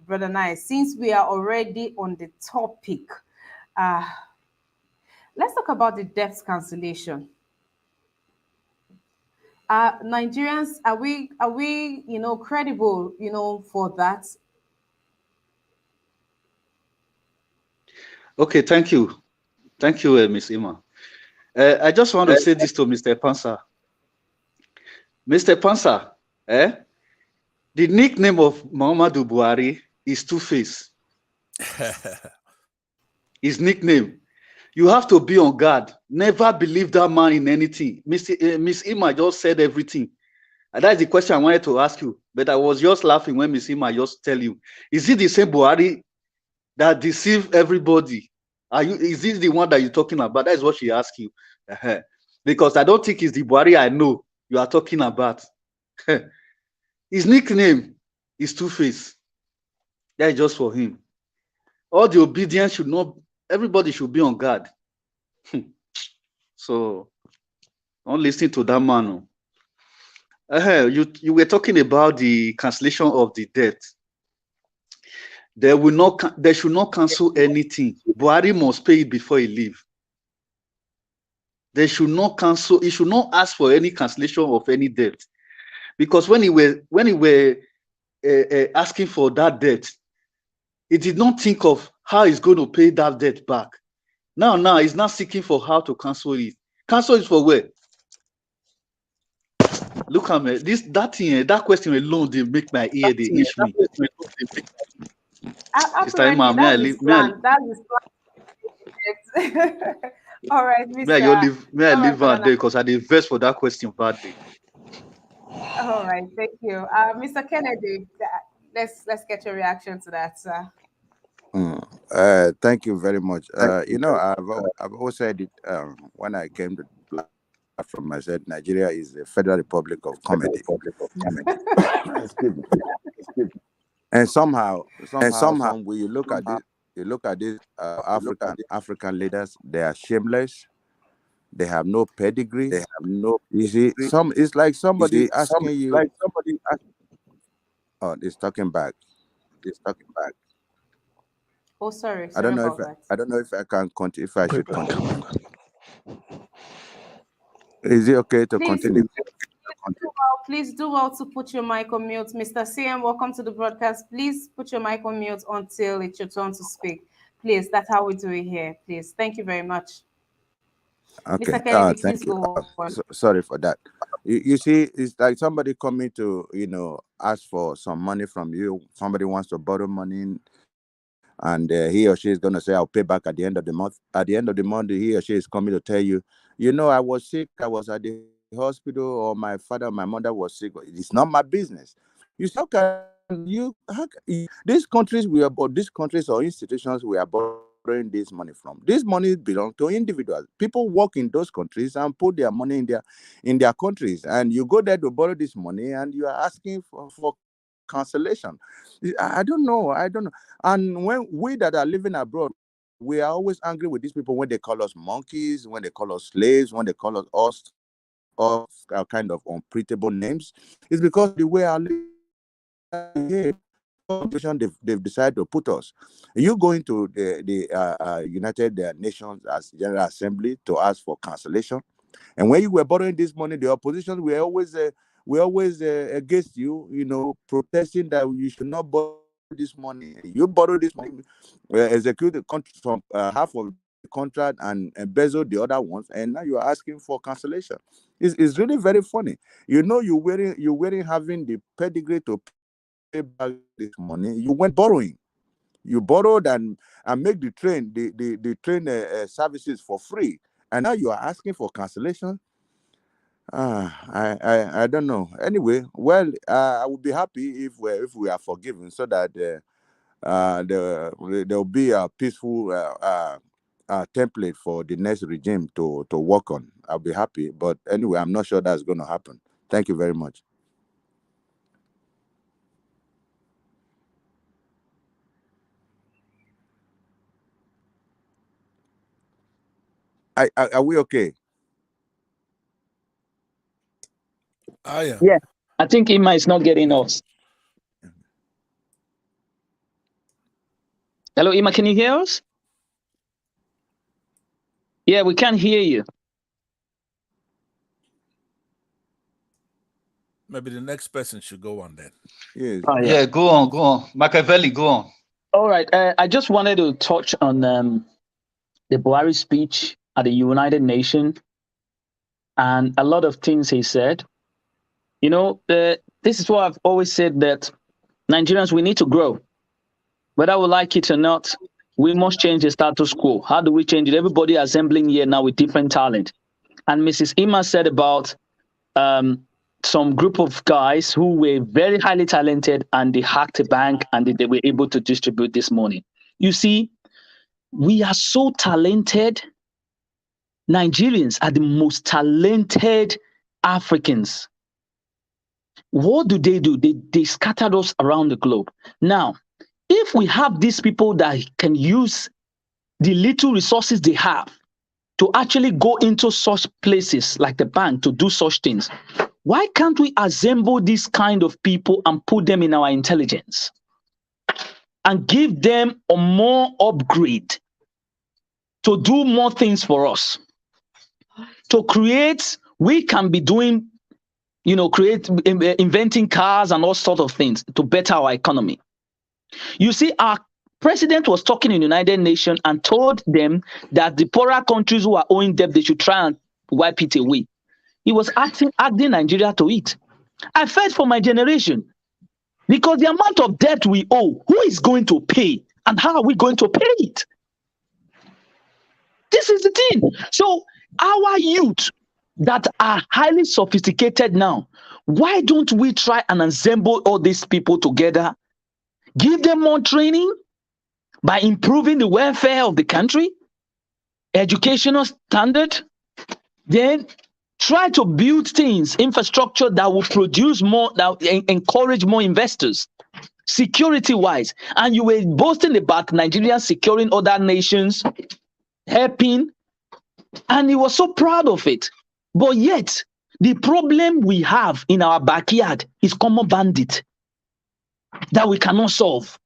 Brother Nice. Since we are already on the topic, let's talk about the debt cancellation. Nigerians, are we, credible, for that? Okay, thank you. Thank you, Ms. Ima. I just want to say this to Mr. Pansa. Mr. Pansa, the nickname of Muhammadu Buhari is Two-Face. His nickname. You have to be on guard. Never believe that man in anything. Miss Ima just said everything. And that's the question I wanted to ask you. But I was just laughing when Miss Ima just tell you. Is it the same Buhari that deceived everybody? Is this the one that you're talking about? That is what she asked you. Because I don't think it's the Buhari I know you are talking about. His nickname is Two-Face. That is just for him. All the obedience should not, everybody should be on guard. So don't listen to that man. You were talking about the cancellation of the debt. They should not cancel anything. Buhari must pay it before he leave. They should not cancel. He should not ask for any cancellation of any debt, because when he were asking for that debt, he did not think of how he's going to pay that debt back. Now he's not seeking for how to cancel it. Cancel it for where? Look at me. That question alone they make my ear they itch me. Apparently, that's his plan. That's his plan. All right, Mr. May I leave out there because I did invest for that question badly. All right, thank you, Mr. Kennedy. Let's get your reaction to that, sir. Thank you very much. You know, I've always said it when I came to from I said Nigeria is the Federal Republic of Comedy. Excuse me. And somehow when you look at these African leaders, they are shameless. They have no pedigree. They have no. You see, it's like somebody asking you. Oh, it's talking back. It's talking back. Oh, sorry. I don't know if I can continue. If I should continue. Is it okay to continue? Please do well to put your mic on mute. Mr. CM, welcome to the broadcast. Please put your mic on mute until it's your turn to speak. Please, that's how we do it here. Please. Thank you very much. Okay. Mr. Kennedy, thank please you. go on. Sorry for that. You see, it's like somebody coming to, ask for some money from you. Somebody wants to borrow money, and he or she is going to say, I'll pay back at the end of the month. At the end of the month, he or she is coming to tell you, I was sick. I was at the hospital, or my father or my mother was sick. It's not my business. You see, these countries or institutions we are borrowing this money from. This money belongs to individuals. People work in those countries and put their money in their countries, and you go there to borrow this money, and you are asking for cancellation. I don't know. And when we that are living abroad, we are always angry with these people when they call us monkeys, when they call us slaves, when they call us all kind of unprintable names. It's because the way our they've decided to put us. You go into the United Nations as General Assembly to ask for cancellation, and when you were borrowing this money, the opposition were always against you, protesting that you should not borrow this money. You borrow this money, execute the contract from half of the contract and embezzle the other ones, and now you are asking for cancellation. It's really very funny. You weren't having the pedigree to pay back this money. You went borrowing. You borrowed and make the train services for free, and now you are asking for cancellation. I don't know. Anyway, well, I would be happy if we are forgiven, so that there will be a peaceful template for the next regime to work on. I'll be happy, but anyway, I'm not sure that's going to happen. Thank you very much. Are we okay? Yeah, I think Ima is not getting us. Hello, Ima, can you hear us? Yeah, we can't hear you. Maybe the next person should go on then. Yes. Yeah, go on. Machiavelli, go on. All right. I just wanted to touch on the Buhari speech at the United Nations and a lot of things he said. You know, this is what I've always said, that Nigerians, we need to grow. Whether we like it or not, we must change the status quo. How do we change it? Everybody assembling here now with different talent. And Mrs. Ima said about some group of guys who were very highly talented and they hacked a bank and they were able to distribute this money. You see, we are so talented. Nigerians are the most talented Africans. What do? They scattered us around the globe. Now, if we have these people that can use the little resources they have to actually go into such places like the bank to do such things, why can't we assemble these kind of people and put them in our intelligence and give them a more upgrade to do more things for us? To create, we can be doing, inventing cars and all sorts of things to better our economy. You see, our president was talking in the United Nations and told them that the poorer countries who are owing debt, they should try and wipe it away. He was asking Nigeria to it. I felt for my generation, because the amount of debt we owe, who is going to pay and how are we going to pay it? This is the thing. So our youth that are highly sophisticated now, why don't we try and assemble all these people together, give them more training by improving the welfare of the country, educational standard, then try to build things, infrastructure that will produce more, that will encourage more investors, security-wise. And you were boasting about Nigeria securing other nations, helping, and he was so proud of it. But yet, the problem we have in our backyard is common bandit that we cannot solve.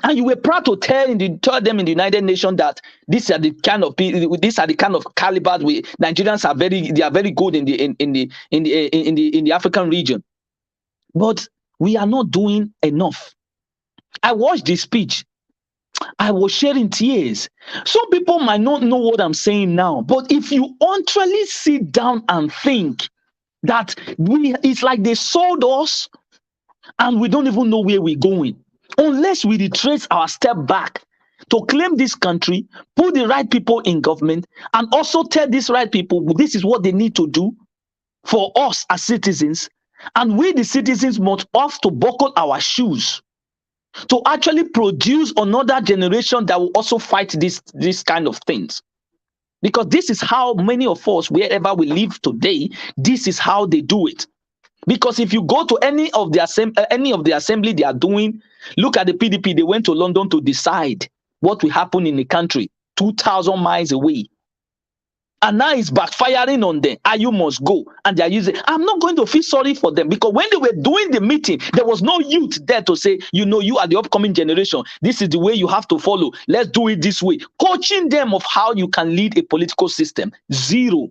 And you were proud to tell them in the United Nations that these are the kind of caliber Nigerians are very good in the African region. But we are not doing enough. I watched this speech. I was shedding tears. Some people might not know what I'm saying now, but if you honestly sit down and think that it's like they sold us and we don't even know where we're going. Unless we retrace our step back to claim this country, put the right people in government, and also tell these right people this is what they need to do for us as citizens. And we, the citizens, must have to buckle our shoes to actually produce another generation that will also fight this kind of things. Because this is how many of us, wherever we live today, this is how they do it. Because if you go to any of the assembly they are doing, look at the PDP, they went to London to decide what will happen in the country 2,000 miles away. And now it's backfiring on them. You must go. And they're using, I'm not going to feel sorry for them, because when they were doing the meeting, there was no youth there to say, you are the upcoming generation. This is the way you have to follow. Let's do it this way. Coaching them of how you can lead a political system. Zero.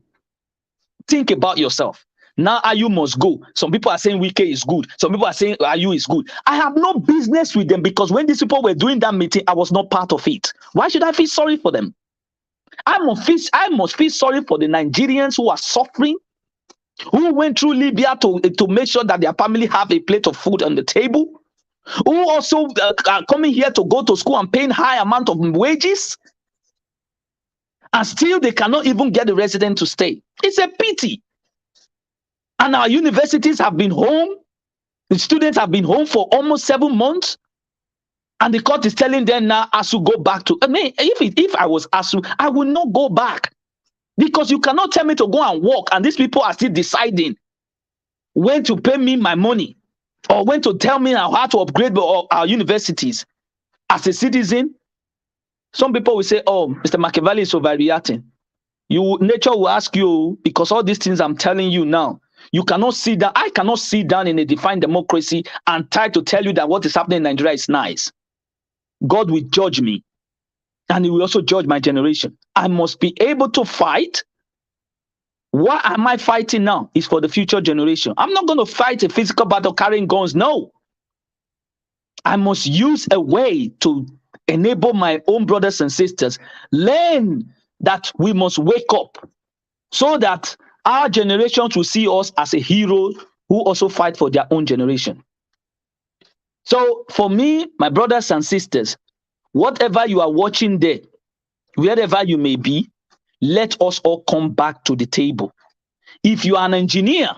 Think about yourself. Now ASUU must go. Some people are saying Wike is good. Some people are saying ASUU is good. I have no business with them, because when these people were doing that meeting, I was not part of it. Why should I feel sorry for them? I must feel sorry for the Nigerians who are suffering, who went through Libya to make sure that their family have a plate of food on the table, who also are coming here to go to school and paying high amount of wages, and still they cannot even get the resident to stay. It's a pity. And our universities have been home. The students have been home for almost 7 months. And the court is telling them now, ASUU, go back to. I mean, if I was ASUU, I would not go back. Because you cannot tell me to go and work, and these people are still deciding when to pay me my money, or when to tell me how to upgrade our universities. As a citizen, some people will say, oh, Mr. Machiavelli is overreacting. Nature will ask you, because all these things I'm telling you now, you cannot sit down. I cannot sit down in a defined democracy and try to tell you that what is happening in Nigeria is nice. God will judge me, and he will also judge my generation. I must be able to fight. Why am I fighting now? It's for the future generation. I'm not going to fight a physical battle carrying guns. No. I must use a way to enable my own brothers and sisters, learn that we must wake up so that our generations will see us as a hero who also fight for their own generation. So for me, my brothers and sisters, whatever you are watching there, wherever you may be, let us all come back to the table. If you are an engineer,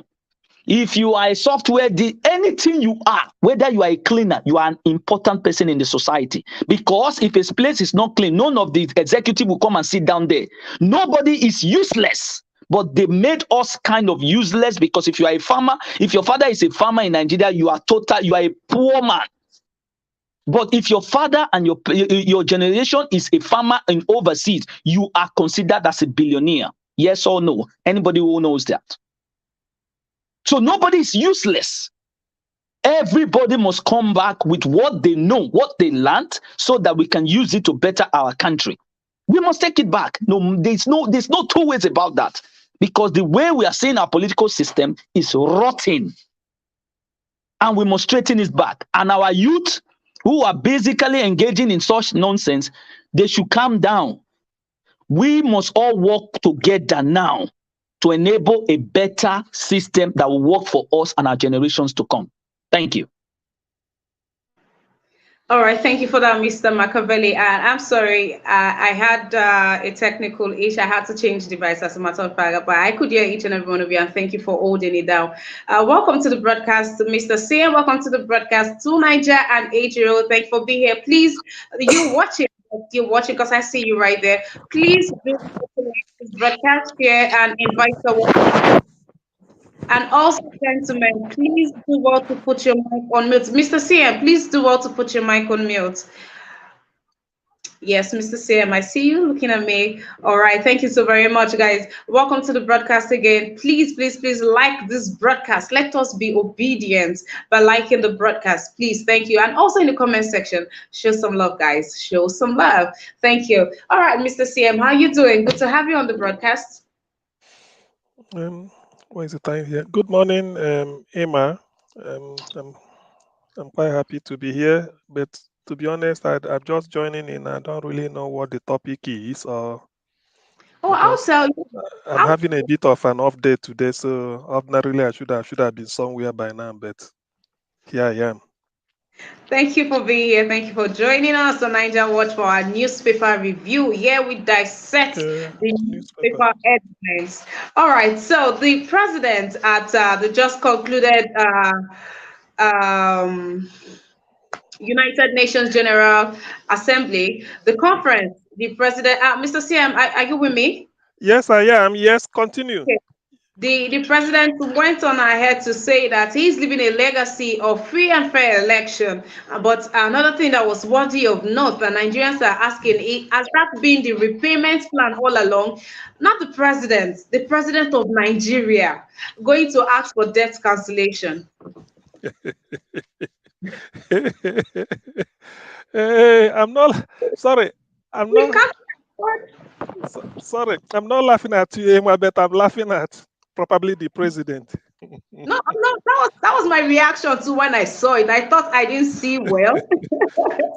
if you are a software, anything you are, whether you are a cleaner, you are an important person in the society. Because if a place is not clean, none of the executive will come and sit down there. Nobody is useless. But they made us kind of useless because if you are a farmer, if your father is a farmer in Nigeria, you are a poor man. But if your father and your generation is a farmer in overseas, you are considered as a billionaire. Yes or no? Anybody who knows that? So nobody is useless. Everybody must come back with what they know, what they learned, so that we can use it to better our country. We must take it back. No, there's no two ways about that. Because the way we are seeing our political system is rotten. And we must straighten it back. And our youth who are basically engaging in such nonsense, they should calm down. We must all work together now to enable a better system that will work for us and our generations to come. Thank you. All right, thank you for that, Mr. Machiavelli. And I'm sorry, I had a technical issue. I had to change device as a matter of fact, but I could hear each and every one of you, and thank you for holding it down. Welcome to the broadcast, Mr. CM. Welcome to the broadcast to Niger and Ajiro. Thank you for being here. Please, you're watching because I see you right there. Please do this broadcast here and invite someone. And also, gentlemen, please do well to put your mic on mute. Mr. CM, please do well to put your mic on mute. Yes, Mr. CM, I see you looking at me. All right, thank you so very much, guys. Welcome to the broadcast again. Please, please, please like this broadcast. Let us be obedient by liking the broadcast. Please, thank you. And also in the comment section, show some love, guys. Show some love. Thank you. All right, Mr. CM, how are you doing? Good to have you on the broadcast. What is the time here? Good morning, Emma. I'm quite happy to be here, but to be honest, I'm just joining in. I don't really know what the topic is, or I'll tell you. I'm having a bit of an off day today, so ordinarily I should have been somewhere by now, but here I am. Thank you for being here. Thank you for joining us on Niger Watch for our newspaper review. Here we dissect the newspaper headlines. All right. So the president at the just concluded United Nations General Assembly, the conference, the president, Mr. CM, are you with me? Yes, I am. Yes, continue. Okay. The president went on ahead to say that he's leaving a legacy of free and fair election. But another thing that was worthy of note that Nigerians are asking, has that been the repayment plan all along? Not the president of Nigeria, going to ask for debt cancellation. Hey, I'm not sorry. I'm not sorry. I'm not laughing at you, Emma, but I'm laughing at probably the president. No, that was my reaction to when I saw it. I thought I didn't see well.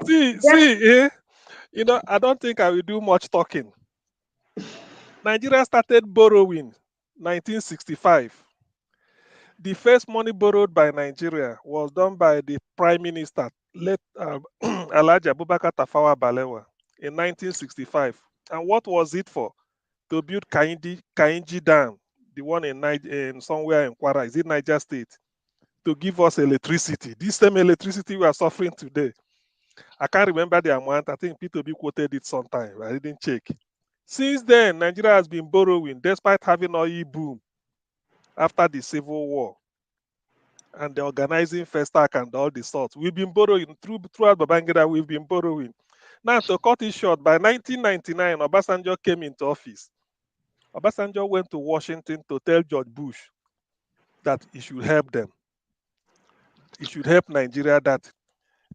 see, you know, I don't think I will do much talking. Nigeria started borrowing 1965. The first money borrowed by Nigeria was done by the Prime Minister, late Alhaji Abubakar Tafawa Balewa, in 1965. And what was it for? To build Kainji Dam, the one in somewhere in Kwara, is it Niger State, to give us electricity. This same electricity we are suffering today. I can't remember the amount. I think P2B quoted it sometime. I didn't check. Since then, Nigeria has been borrowing despite having oil boom after the Civil War and the organizing Festac and all the sorts. We've been borrowing throughout Babangida. We've been borrowing. Now, to cut it short, by 1999, Obasanjo came into office. Obasanjo went to Washington to tell George Bush that he should help them. He should help Nigeria. That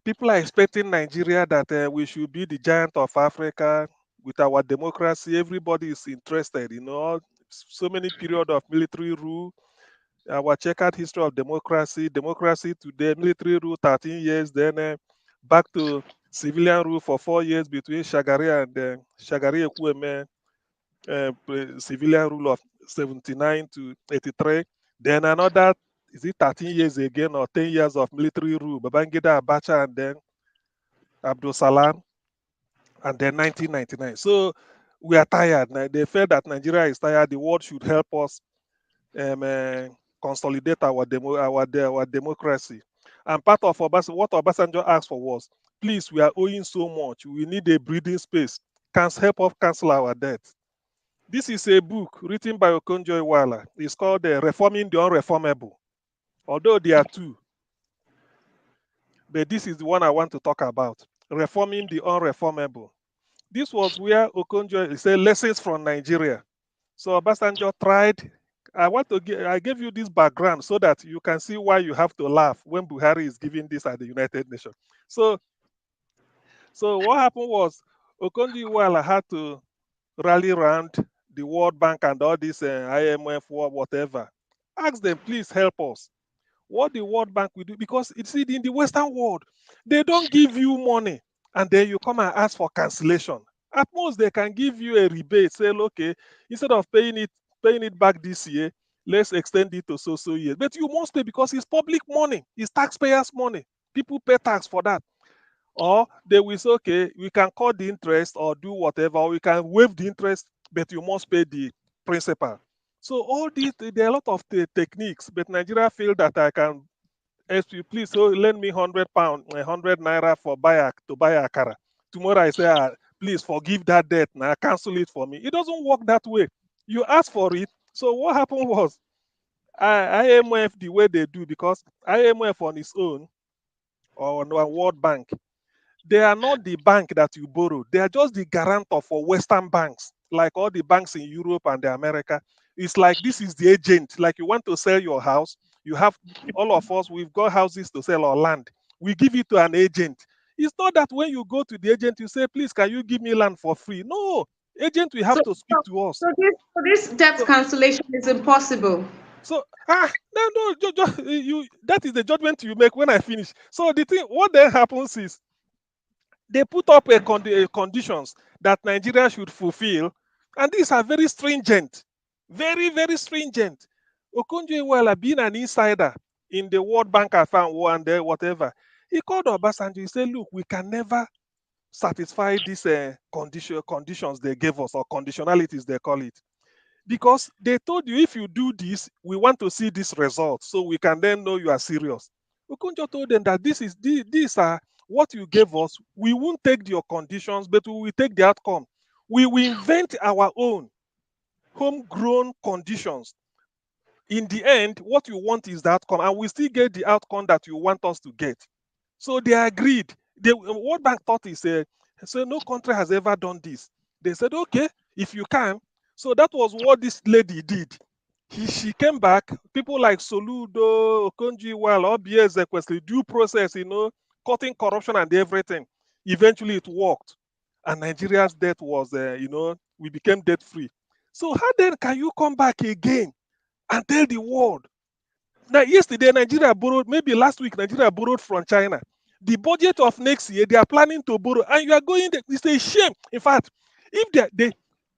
people are expecting Nigeria that we should be the giant of Africa with our democracy. Everybody is interested, you know, so many periods of military rule. Our checkered history of democracy today, military rule 13 years, then back to civilian rule for 4 years between Shagari and Shagari Ekwueme, civilian rule of 79 to 83. Then another, is it 13 years again or 10 years of military rule? Babangida Abacha and then Abdul Salam, and then 1999. So we are tired. They felt that Nigeria is tired. The world should help us consolidate our democracy. And part of what Obasanjo asked for was, please, we are owing so much. We need a breathing space. Help us cancel our debt. This is a book written by Okonjo-Iweala. It's called Reforming the Unreformable. Although there are two, but this is the one I want to talk about. Reforming the Unreformable. This was where Okonjo said lessons from Nigeria. So Obasanjo tried. I gave you this background so that you can see why you have to laugh when Buhari is giving this at the United Nations. So what happened was Okonjo-Iweala had to rally around the World Bank and all this IMF or whatever. Ask them, please help us. What the World Bank will do, because it's in the Western world, they don't give you money and then you come and ask for cancellation. At most, they can give you a rebate, say, okay, instead of paying it back this year, let's extend it to so years. But you must pay because it's public money, it's taxpayers' money. People pay tax for that. Or they will say, okay, we can cut the interest or do whatever, or we can waive the interest, but you must pay the principal. So all these, there are a lot of techniques, but Nigeria feel that I can, as you please, so lend me £100, 100 naira to buy akara. Tomorrow I say, please forgive that debt, now cancel it for me. It doesn't work that way. You ask for it. So what happened was, IMF, the way they do, because IMF on its own, or on World Bank, they are not the bank that you borrow. They are just the guarantor for Western banks, like all the banks in Europe and the America. It's like this is the agent. Like you want to sell your house, you have, all of us, we've got houses to sell or land. We give it to an agent. It's not that when you go to the agent, you say, please, can you give me land for free? No, agent will have to speak to us. So this debt cancellation is impossible. So that is the judgment you make when I finish. So the thing, what then happens is, they put up conditions that Nigeria should fulfill, and these are very stringent, very, very stringent. Okonjo-Iweala, being an insider in the World Bank account and whatever, he called Obasanjo. He said, look, we can never satisfy these conditions they gave us, or conditionalities they call it, because they told you, if you do this, we want to see this result, so we can then know you are serious. Okonjo told them that these are what you gave us. We won't take your conditions, but we will take the outcome. We will invent our own homegrown conditions. In the end, what you want is the outcome, and we still get the outcome that you want us to get. So they agreed. The World Bank thought so no country has ever done this. They said, okay, if you can. So that was what this lady did. She came back. People like Soludo, Okonjo-Iweala, OBS, Ekwesili, due process, cutting corruption and everything. Eventually it worked. And Nigeria's debt was, we became debt free. So how then can you come back again and tell the world? Now, yesterday, Nigeria borrowed, maybe last week, Nigeria borrowed from China. The budget of next year, they are planning to borrow, and you are going, it's a shame. In fact, if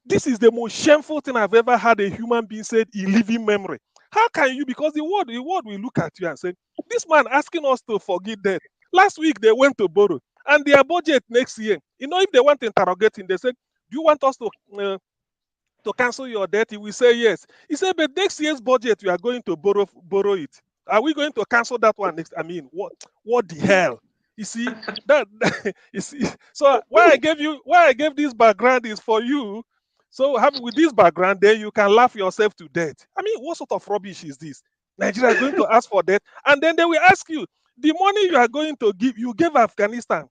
this is the most shameful thing I've ever had a human being said in living memory. How can you, because the world will look at you and say, this man asking us to forgive debt. Last week, they went to borrow, and their budget next year, if they want to interrogate him, they said, do you want us to cancel your debt? He will say yes. He said, but next year's budget, we are going to borrow it. Are we going to cancel that one next? I mean, what the hell? You see, you see. So why I gave this background is for you. So with this background, then you can laugh yourself to death. I mean, what sort of rubbish is this? Nigeria is going to ask for debt, and then they will ask you, the money you are going to give, you gave Afghanistan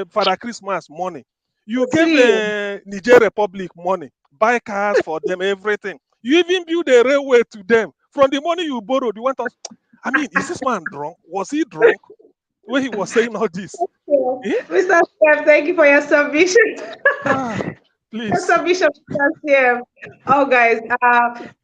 Father Christmas money. You gave Niger Republic money, buy cars for them, everything. You even build a railway to them from the money you borrowed. You want us? I mean, is this man drunk? Was he drunk when he was saying all this? Mr. Steph, thank you for your submission. Please. Bishop here. Oh, guys,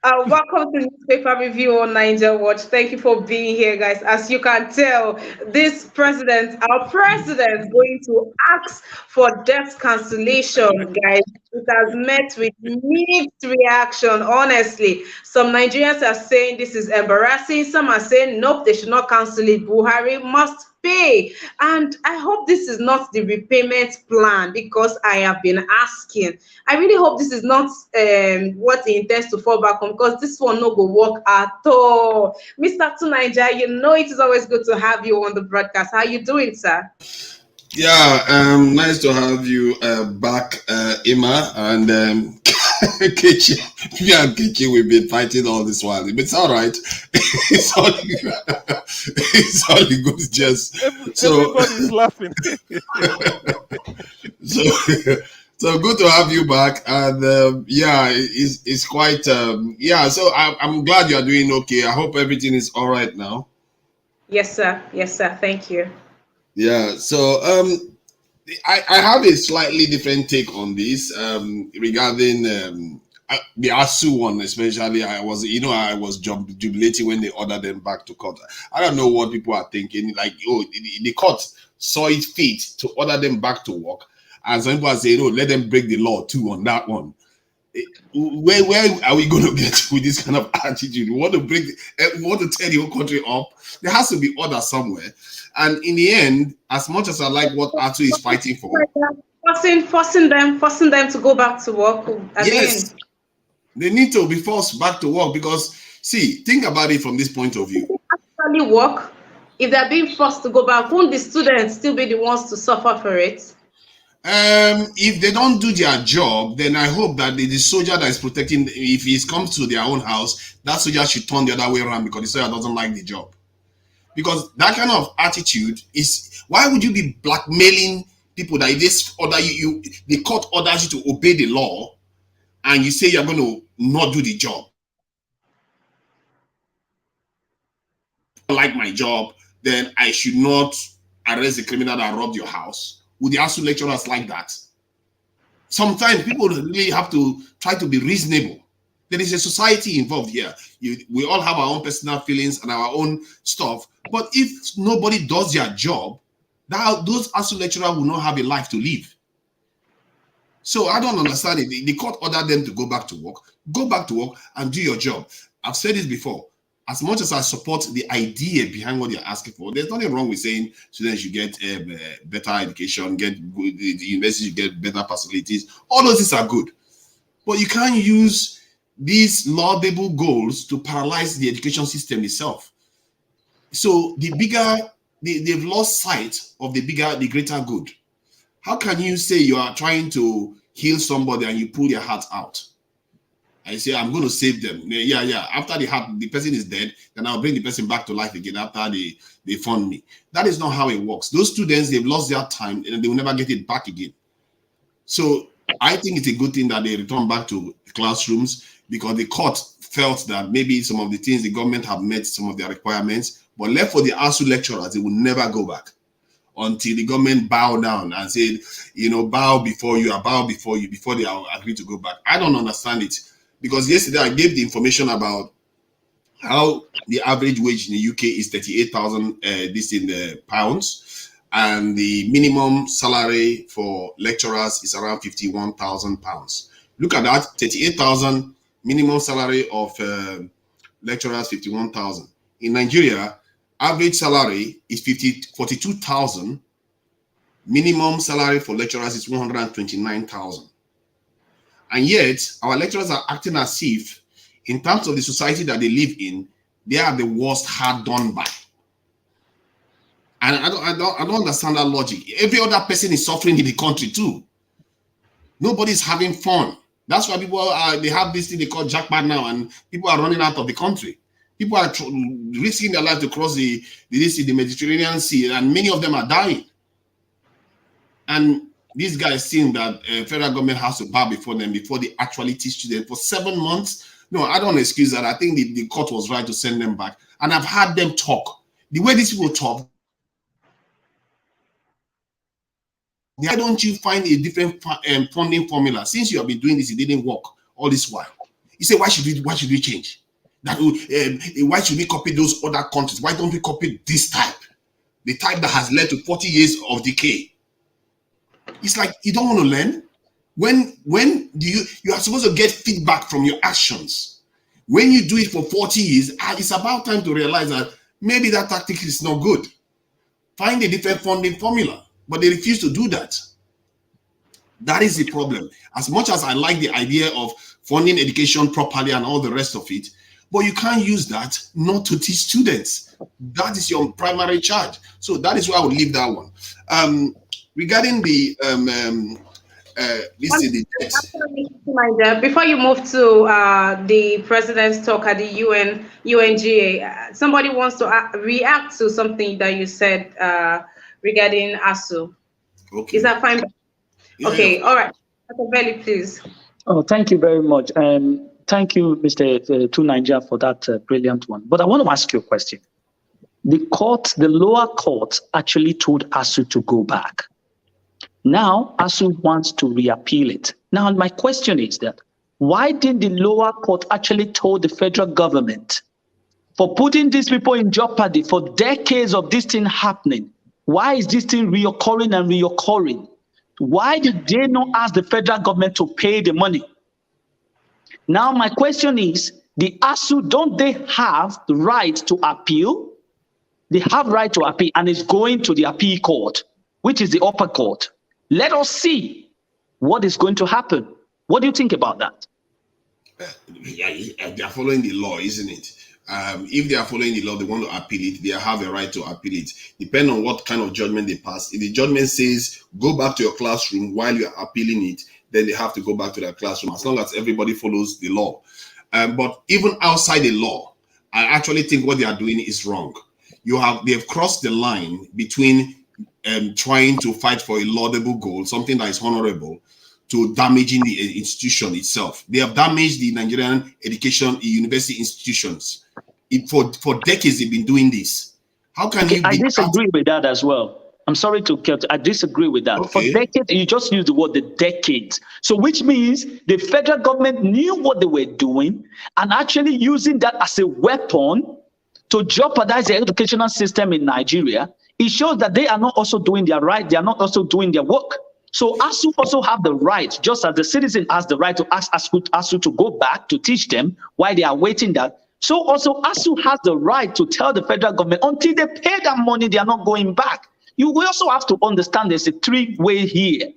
welcome to Newspaper Review on Niger Watch. Thank you for being here, guys. As you can tell, this president, our president, going to ask for debt cancellation, guys. It has met with mixed reaction, honestly. Some Nigerians are saying this is embarrassing. Some are saying, nope, they should not cancel it. Buhari must pay. And I hope this is not the repayment plan, because I have been asking. I really hope this is not what he intends to fall back on, because this one no go work at all. Mr. Tunaija, you know it is always good to have you on the broadcast. How are you doing, sir? Yeah, nice to have you back, Emma, and Kechi. Me and Kechi, we've been fighting all this while, but it's all right. It's all it's all good. Just Everybody's laughing. so good to have you back, and yeah, it's quite yeah. So I'm glad you are doing okay. I hope everything is all right now. Yes, sir. Yes, sir. Thank you. Yeah, so I have a slightly different take on this regarding the ASUU one, especially. I was jubilating when they ordered them back to court. I don't know what people are thinking. Like, oh, the court saw it fit to order them back to work, and some people are saying, oh, let them break the law too on that one. Where are we going to get with this kind of attitude? We want to we want to tear the whole country up. There has to be order somewhere. And in the end, as much as I like what ASUU is fighting for, forcing them to go back to work. Yes, they need to be forced back to work, because see, think about it from this point of view. Actually work. If they're being forced to go back, won't the students still be the ones to suffer for it? If they don't do their job, then I hope that the soldier that is protecting, if he comes to their own house, that soldier should turn the other way around, because the soldier doesn't like the job. Because that kind of attitude is, why would you be blackmailing people that this order you the court orders you to obey the law, and you say you're going to not do the job? Like my job, then I should not arrest the criminal that robbed your house. Would the ASUU lecturers like that? Sometimes people really have to try to be reasonable. There is a society involved here. We all have our own personal feelings and our own stuff. But if nobody does their job, those ASUU lecturers will not have a life to live. So I don't understand it. The court ordered them to go back to work. Go back to work and do your job. I've said this before. As much as I support the idea behind what you're asking for, there's nothing wrong with saying students should get better education, the university should get better facilities. All those things are good. But you can't use these laudable goals to paralyze the education system itself. So they've lost sight of the greater good. How can you say you are trying to heal somebody and you pull your heart out? I say, I'm going to save them. Yeah. After the person is dead, then I'll bring the person back to life again after they fund me. That is not how it works. Those students, they've lost their time and they will never get it back again. So I think it's a good thing that they return back to classrooms, because the court felt that maybe some of the things the government have met some of their requirements, but left for the ASUU lecturers, they will never go back until the government bow down and said, bow before you, before they agree to go back. I don't understand it. Because yesterday I gave the information about how the average wage in the UK is 38,000 pounds, and the minimum salary for lecturers is around 51,000 pounds. Look at that, 38,000 minimum salary of lecturers, 51,000. In Nigeria, average salary is 42,000. Minimum salary for lecturers is 129,000. And yet, our lecturers are acting as if, in terms of the society that they live in, they are the worst hard done by. And I don't understand that logic. Every other person is suffering in the country too. Nobody's having fun. That's why people they have this thing they call jackpot now, and people are running out of the country. People are risking their life to cross the Mediterranean Sea, and many of them are dying. And these guys think that federal government has to bow before them before they actually teach them for 7 months. No, I don't excuse that. I think the court was right to send them back. And I've had them talk. The way these people talk, Why don't you find a different funding formula? Since you have been doing this, it didn't work all this while. You say, why should we change? That why should we copy those other countries? Why don't we copy this type? The type that has led to 40 years of decay. It's like you don't want to learn. When do you are supposed to get feedback from your actions. When you do it for 40 years, it's about time to realize that maybe that tactic is not good. Find a different funding formula. But they refuse to do that. That is the problem. As much as I like the idea of funding education properly and all the rest of it, but you can't use that not to teach students. That is your primary charge. So that is why I would leave that one. Regarding the debt. Before you move to the president's talk at the UNGA, somebody wants to react to something that you said regarding ASUU. Okay. Is that fine? Yeah, okay, yeah. All right. Dr. Belli, please. Oh, thank you very much. Thank you, Mr. Tu Niger, for that brilliant one. But I want to ask you a question. The lower court actually told ASUU to go back. Now, ASUU wants to reappeal it. Now, my question is that, why did the lower court actually told the federal government for putting these people in jeopardy for decades of this thing happening? Why is this thing reoccurring and reoccurring? Why did they not ask the federal government to pay the money? Now, my question is, the ASUU, don't they have the right to appeal? They have right to appeal, and it's going to the appeal court, which is the upper court. Let us see what is going to happen. What do you think about that? They are following the law, isn't it? If they are following the law, they want to appeal it, they have a right to appeal it. Depending on what kind of judgment they pass. If the judgment says, go back to your classroom while you are appealing it, then they have to go back to their classroom, as long as everybody follows the law. But even outside the law, I actually think what they are doing is wrong. They have crossed the line between trying to fight for a laudable goal, something that is honorable, to damaging the institution itself. They have damaged the Nigerian education, university institutions. For decades, they've been doing this. How can you? I disagree with that as well. I'm sorry to cut. I disagree with that. Okay. For decades, you just used the word the decades. So which means the federal government knew what they were doing and actually using that as a weapon to jeopardize the educational system in Nigeria. It shows that they are not also doing their right. They are not also doing their work. So ASUU also have the right, just as the citizen has the right to ask ASUU to go back to teach them while they are waiting that. So also ASUU has the right to tell the federal government until they pay that money, they are not going back. You also have to understand there's a three-way here.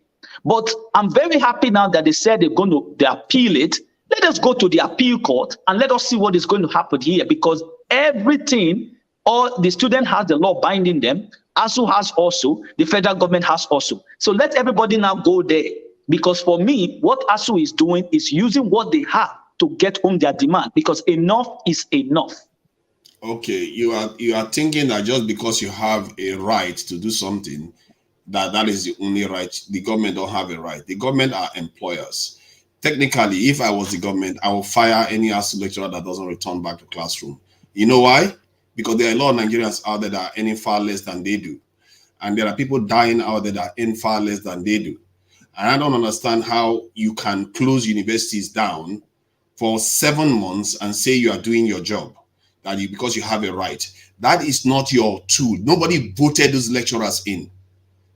But I'm very happy now that they said they appeal it. Let us go to the appeal court and let us see what is going to happen here, because everything, all the student has the law binding them. ASUU has also, the federal government has also. So let everybody now go there, because for me, what ASUU is doing is using what they have to get home their demand, because enough is enough. Okay, you are thinking that just because you have a right to do something, that is the only right. The government don't have a right. The government are employers. Technically, if I was the government, I will fire any ASUU lecturer that doesn't return back to classroom. You know why? Because there are a lot of Nigerians out there that are earning far less than they do. And there are people dying out there that earn far less than they do. And I don't understand how you can close universities down for 7 months and say you are doing your job, because you have a right. That is not your tool. Nobody voted those lecturers in.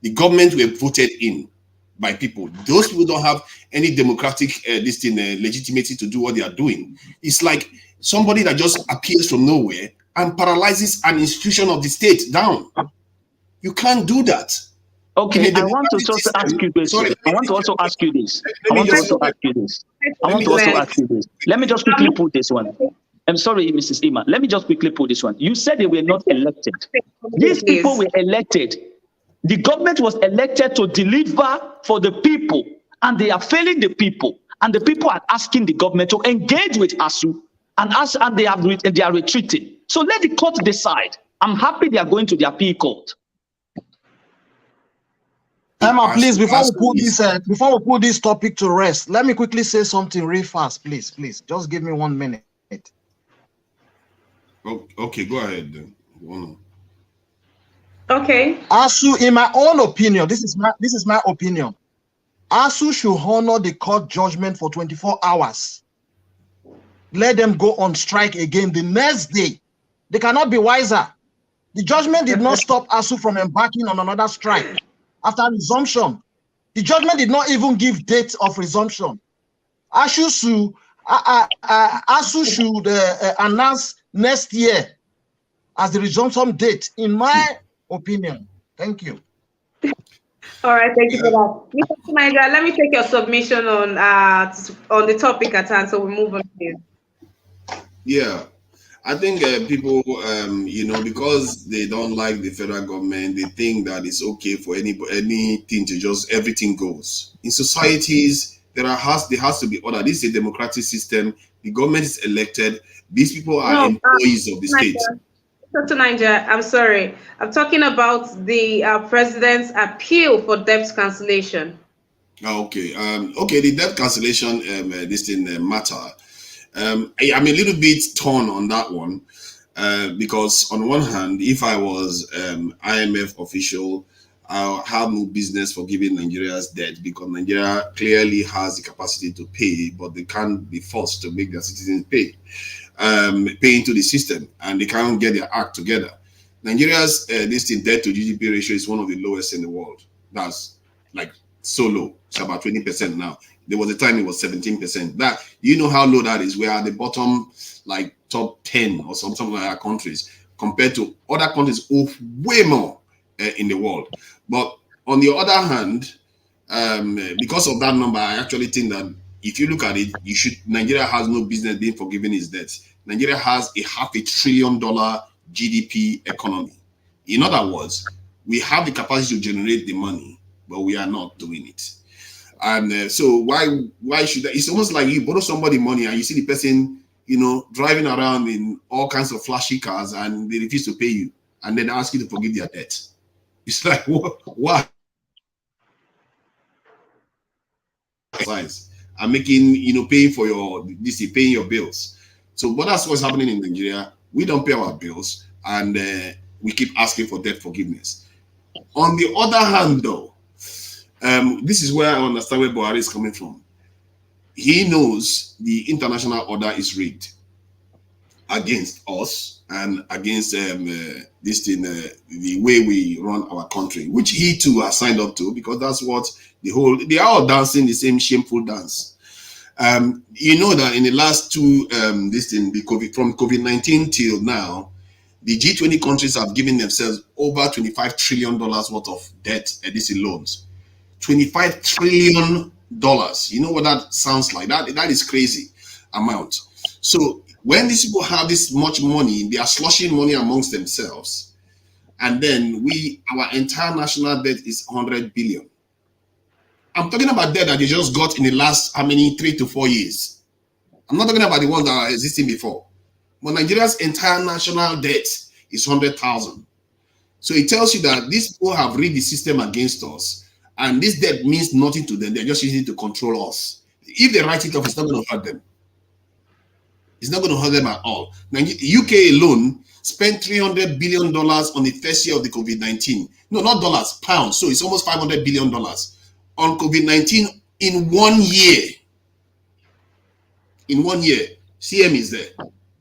The government were voted in by people. Those people don't have any democratic legitimacy to do what they are doing. It's like somebody that just appears from nowhere and paralyzes an institution of the state down. You can't do that. Okay, I want to also ask you this. I want to also ask you this. Let me just quickly put this one. I'm sorry, Mrs. Ima. Let me just quickly put this one. You said they were not elected. These people were elected. The government was elected to deliver for the people, and they are failing the people. And the people are asking the government to engage with ASUU, and they are retreating. So let the court decide. I'm happy they are going to the appeal court. Emma, please, before we put this topic to rest, let me quickly say something real fast, please. Just give me 1 minute. Okay, go ahead then. Okay. ASUU, in my own opinion, this is my opinion. ASUU should honor the court judgment for 24 hours. Let them go on strike again the next day. They cannot be wiser. The judgment did not stop ASUU from embarking on another strike after resumption. The judgment did not even give date of resumption. ASUU should announce next year as the resumption date, in my opinion. Thank you. All right, thank you for that. Mr. Tunaija, let me take your submission on the topic at hand, so we move on, please. Yeah, I think people, because they don't like the federal government, they think that it's okay for anything to just everything goes. In societies, there has to be order. This is a democratic system. The government is elected. These people are employees of the state. Dr. Tunaija, I'm sorry. I'm talking about the president's appeal for debt cancellation. Okay. Okay. The debt cancellation, matter. I'm a little bit torn on that one because on one hand, if I was IMF official, I have no business forgiving Nigeria's debt because Nigeria clearly has the capacity to pay, but they can't be forced to make their citizens pay into the system, and they can't get their act together. Nigeria's debt to GDP ratio is one of the lowest in the world. That's like so low. It's about 20% now. There was a time it was 17%. That, you know how low that is? We are at the bottom, like top 10 or something like that countries compared to other countries of way more in the world. But on the other hand, because of that number, I actually think that if you look at it, Nigeria has no business being forgiven its debts. Nigeria has a $500 billion GDP economy. In other words, we have the capacity to generate the money, but we are not doing it. And so why should that? It's almost like you borrow somebody money and you see the person, driving around in all kinds of flashy cars and they refuse to pay you and then ask you to forgive their debt. It's like, why? I'm making, paying for paying your bills. So, but that's what's happening in Nigeria. We don't pay our bills and we keep asking for debt forgiveness. On the other hand, though, this is where I understand where Buhari is coming from. He knows the international order is rigged against us and against the way we run our country, which he too has signed up to, because that's what they are all dancing the same shameful dance. You know that in the last two, from COVID-19 till now, the G20 countries have given themselves over $25 trillion worth of debt, in loans. $25 trillion. You know what that sounds like? That is crazy amount. So when these people have this much money, they are slushing money amongst themselves. And then our entire national debt is 100 billion. I'm talking about debt that they just got in the last, 3 to 4 years. I'm not talking about the ones that are existing before. But Nigeria's entire national debt is 100,000. So it tells you that these people have rigged the system against us. And this debt means nothing to them. They're just using it to control us. If they write it off, it's not going to hurt them. It's not going to hurt them at all. Now, UK alone spent $300 billion on the first year of the COVID-19. No, not dollars, pounds. So it's almost $500 billion on COVID-19 in 1 year. In 1 year, CM is there.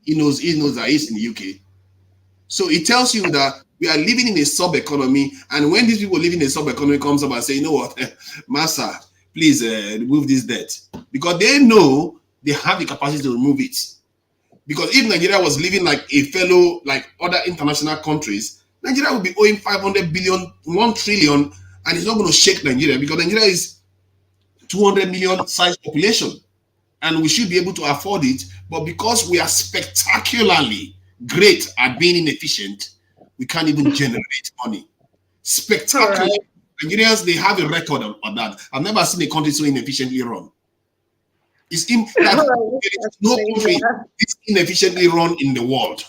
He knows that he's in the UK. So it tells you that we are living in a sub-economy, and when these people living in a sub-economy comes up and say, you know what, Massa, please remove this debt, because they know they have the capacity to remove it. Because if Nigeria was living like a fellow, like other international countries, Nigeria would be owing 500 billion, 1 trillion, and it's not going to shake Nigeria, because Nigeria is 200 million size population, and we should be able to afford it. But because we are spectacularly great at being inefficient, we can't even generate money. Spectacular. Right. Nigerians, they have a record on that. I've never seen a country so inefficiently run. It's no country this inefficiently run in the world.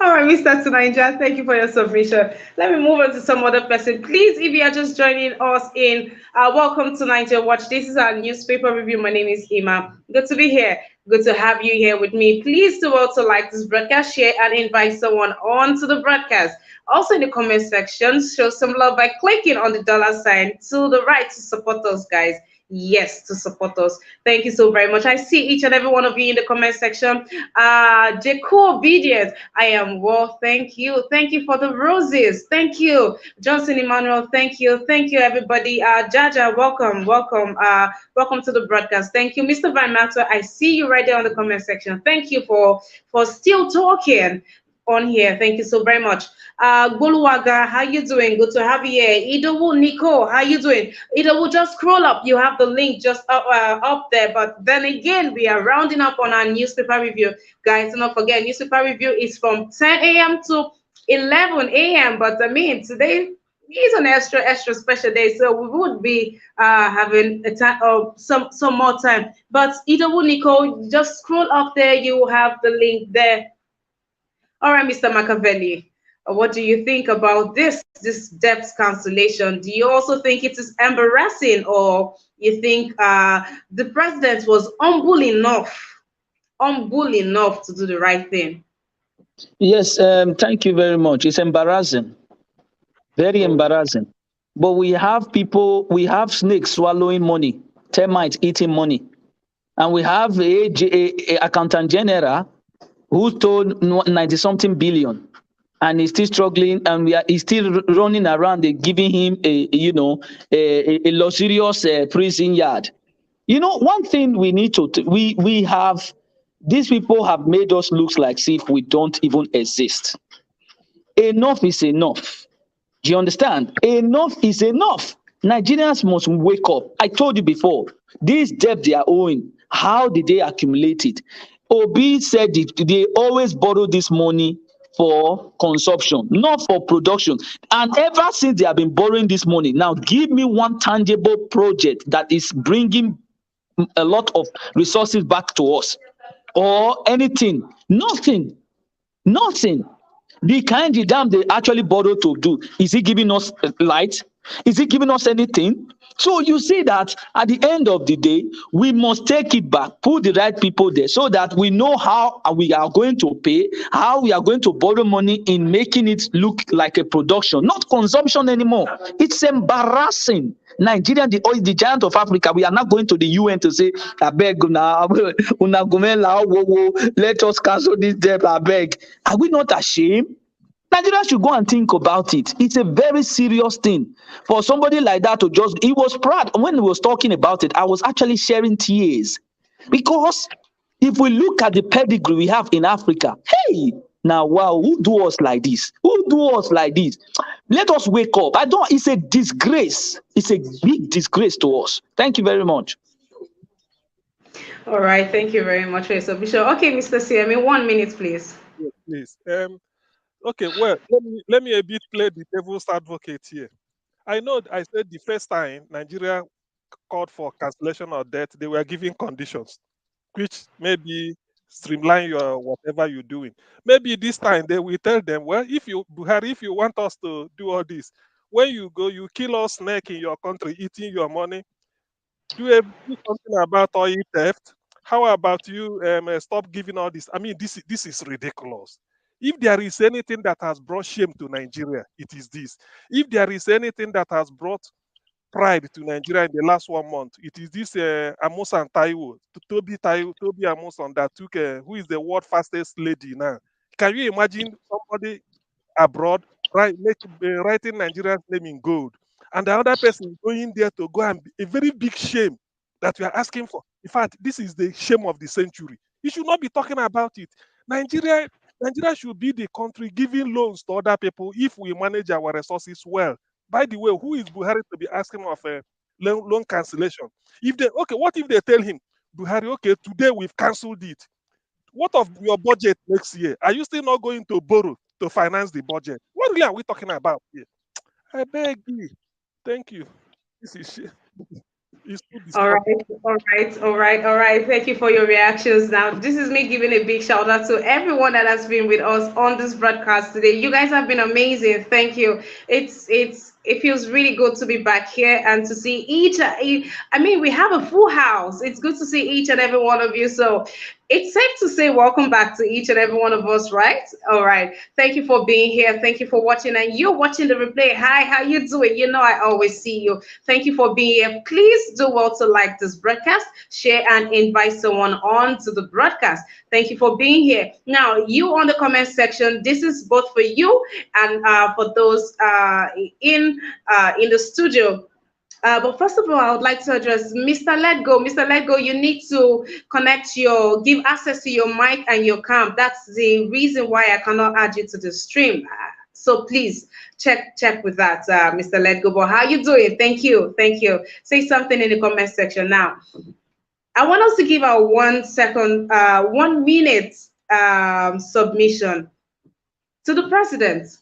All right, Mr. Tunaija, thank you for your submission. Let me move on to some other person. Please, if you are just joining us in, welcome to Nigeria Watch. This is our newspaper review. My name is Ima. Good to be here. Good to have you here with me. Please do also like this broadcast, share, and invite someone on to the broadcast. Also in the comment section, show some love by clicking on the dollar sign to the right to support us, guys. Yes, to support us. Thank you so very much. I see each and every one of you in the comment section. Jacob Obedient, I am well. Thank you. Thank you for the roses. Thank you. Johnson Emmanuel, thank you. Thank you, everybody. Jaja, welcome. Welcome. Welcome to the broadcast. Thank you, Mr. Van Maxwell. I see you right there on the comment section. Thank you for still talking on here. Thank you so very much. Goluwaga, how you doing? Good to have you here. Idowu Nico, how you doing? Idowu, just scroll up. You have the link just up there. But then again, we are rounding up on our newspaper review. Guys, do not forget, newspaper review is from 10 a.m. to 11 a.m. But I mean, today is an extra special day, so we would be having a time some more time. But Idowu Nico, just scroll up there. You will have the link there. All right, Mr. Machiavelli, what do you think about this debt cancellation? Do you also think it is embarrassing, or you think the president was humble enough to do the right thing? Yes, thank you very much. It's embarrassing, very embarrassing. But we have snakes swallowing money, termites eating money. And we have a accountant general who told 90 something billion, and he's still struggling, and he's still running around. They're giving him a luxurious prison yard. You know, one thing we need to we have, these people have made us look like if we don't even exist. Enough is enough. Do you understand? Enough is enough. Nigerians must wake up. I told you before, this debt they are owing, how did they accumulate it? Obi said they always borrow this money for consumption, not for production. And ever since they have been borrowing this money, now give me one tangible project that is bringing a lot of resources back to us, or anything. Nothing. Nothing. The kind of dam they actually borrow to do, is he giving us light? Is he giving us anything? So you see that at the end of the day, we must take it back, put the right people there, so that we know how we are going to pay, how we are going to borrow money in making it look like a production, not consumption anymore. It's embarrassing. Nigeria, the giant of Africa, we are not going to the UN to say, I beg, let us cancel this debt, I beg. Are we not ashamed? Nigeria should go and think about it. It's a very serious thing for somebody like that to just, he was proud. When he was talking about it, I was actually sharing tears, because if we look at the pedigree we have in Africa, hey, now, wow, who do us like this? Who do us like this? Let us wake up. It's a disgrace. It's a big disgrace to us. Thank you very much. All right, thank you very much for your submission. Okay, Mr. CMA, 1 minute, please. Yes, please. Okay, well, let me a bit play the devil's advocate here. I know I said the first time Nigeria called for cancellation of debt, they were giving conditions, which maybe streamline your whatever you're doing. Maybe this time they will tell them, well, Buhari, if you want us to do all this, when you go, you kill us snake in your country, eating your money. Do something about oil theft. How about you stop giving all this? I mean, this is ridiculous. If there is anything that has brought shame to Nigeria, it is this. If there is anything that has brought pride to Nigeria in the last 1 month, it is this Amusan Taiwo, Toby Amusan, that took, who is the world fastest lady now. Can you imagine somebody abroad writing Nigeria's name in gold, and the other person going there to go and a very big shame that we are asking for? In fact, this is the shame of the century. You should not be talking about it. Nigeria should be the country giving loans to other people if we manage our resources well. By the way, who is Buhari to be asking of a loan cancellation? What if they tell him, Buhari, okay, today we've cancelled it. What of your budget next year? Are you still not going to borrow to finance the budget? What really are we talking about here? I beg you. Thank you. This is shit. It's too All disturbing. right, all right. Thank you for your reactions. Now, this is me giving a big shout out to everyone that has been with us on this broadcast today. You guys have been amazing. Thank you. It feels really good to be back here and to see I mean, we have a full house. It's good to see each and every one of you. So it's safe to say welcome back to each and every one of us, right? All right. Thank you for being here. Thank you for watching. And you're watching the replay. Hi, how you doing? You know I always see you. Thank you for being here. Please do well to like this broadcast, share, and invite someone on to the broadcast. Thank you for being here. Now, you on the comment section, this is both for you and for those in the studio. But first of all, I would like to address Mr. Let Go. Mr. Let Go, you need to give access to your mic and your cam. That's the reason why I cannot add you to the stream. So please check with that, Mr. Let Go. But how you doing? Thank you. Say something in the comment section now. I want us to give our 1 second, 1 minute submission to the president.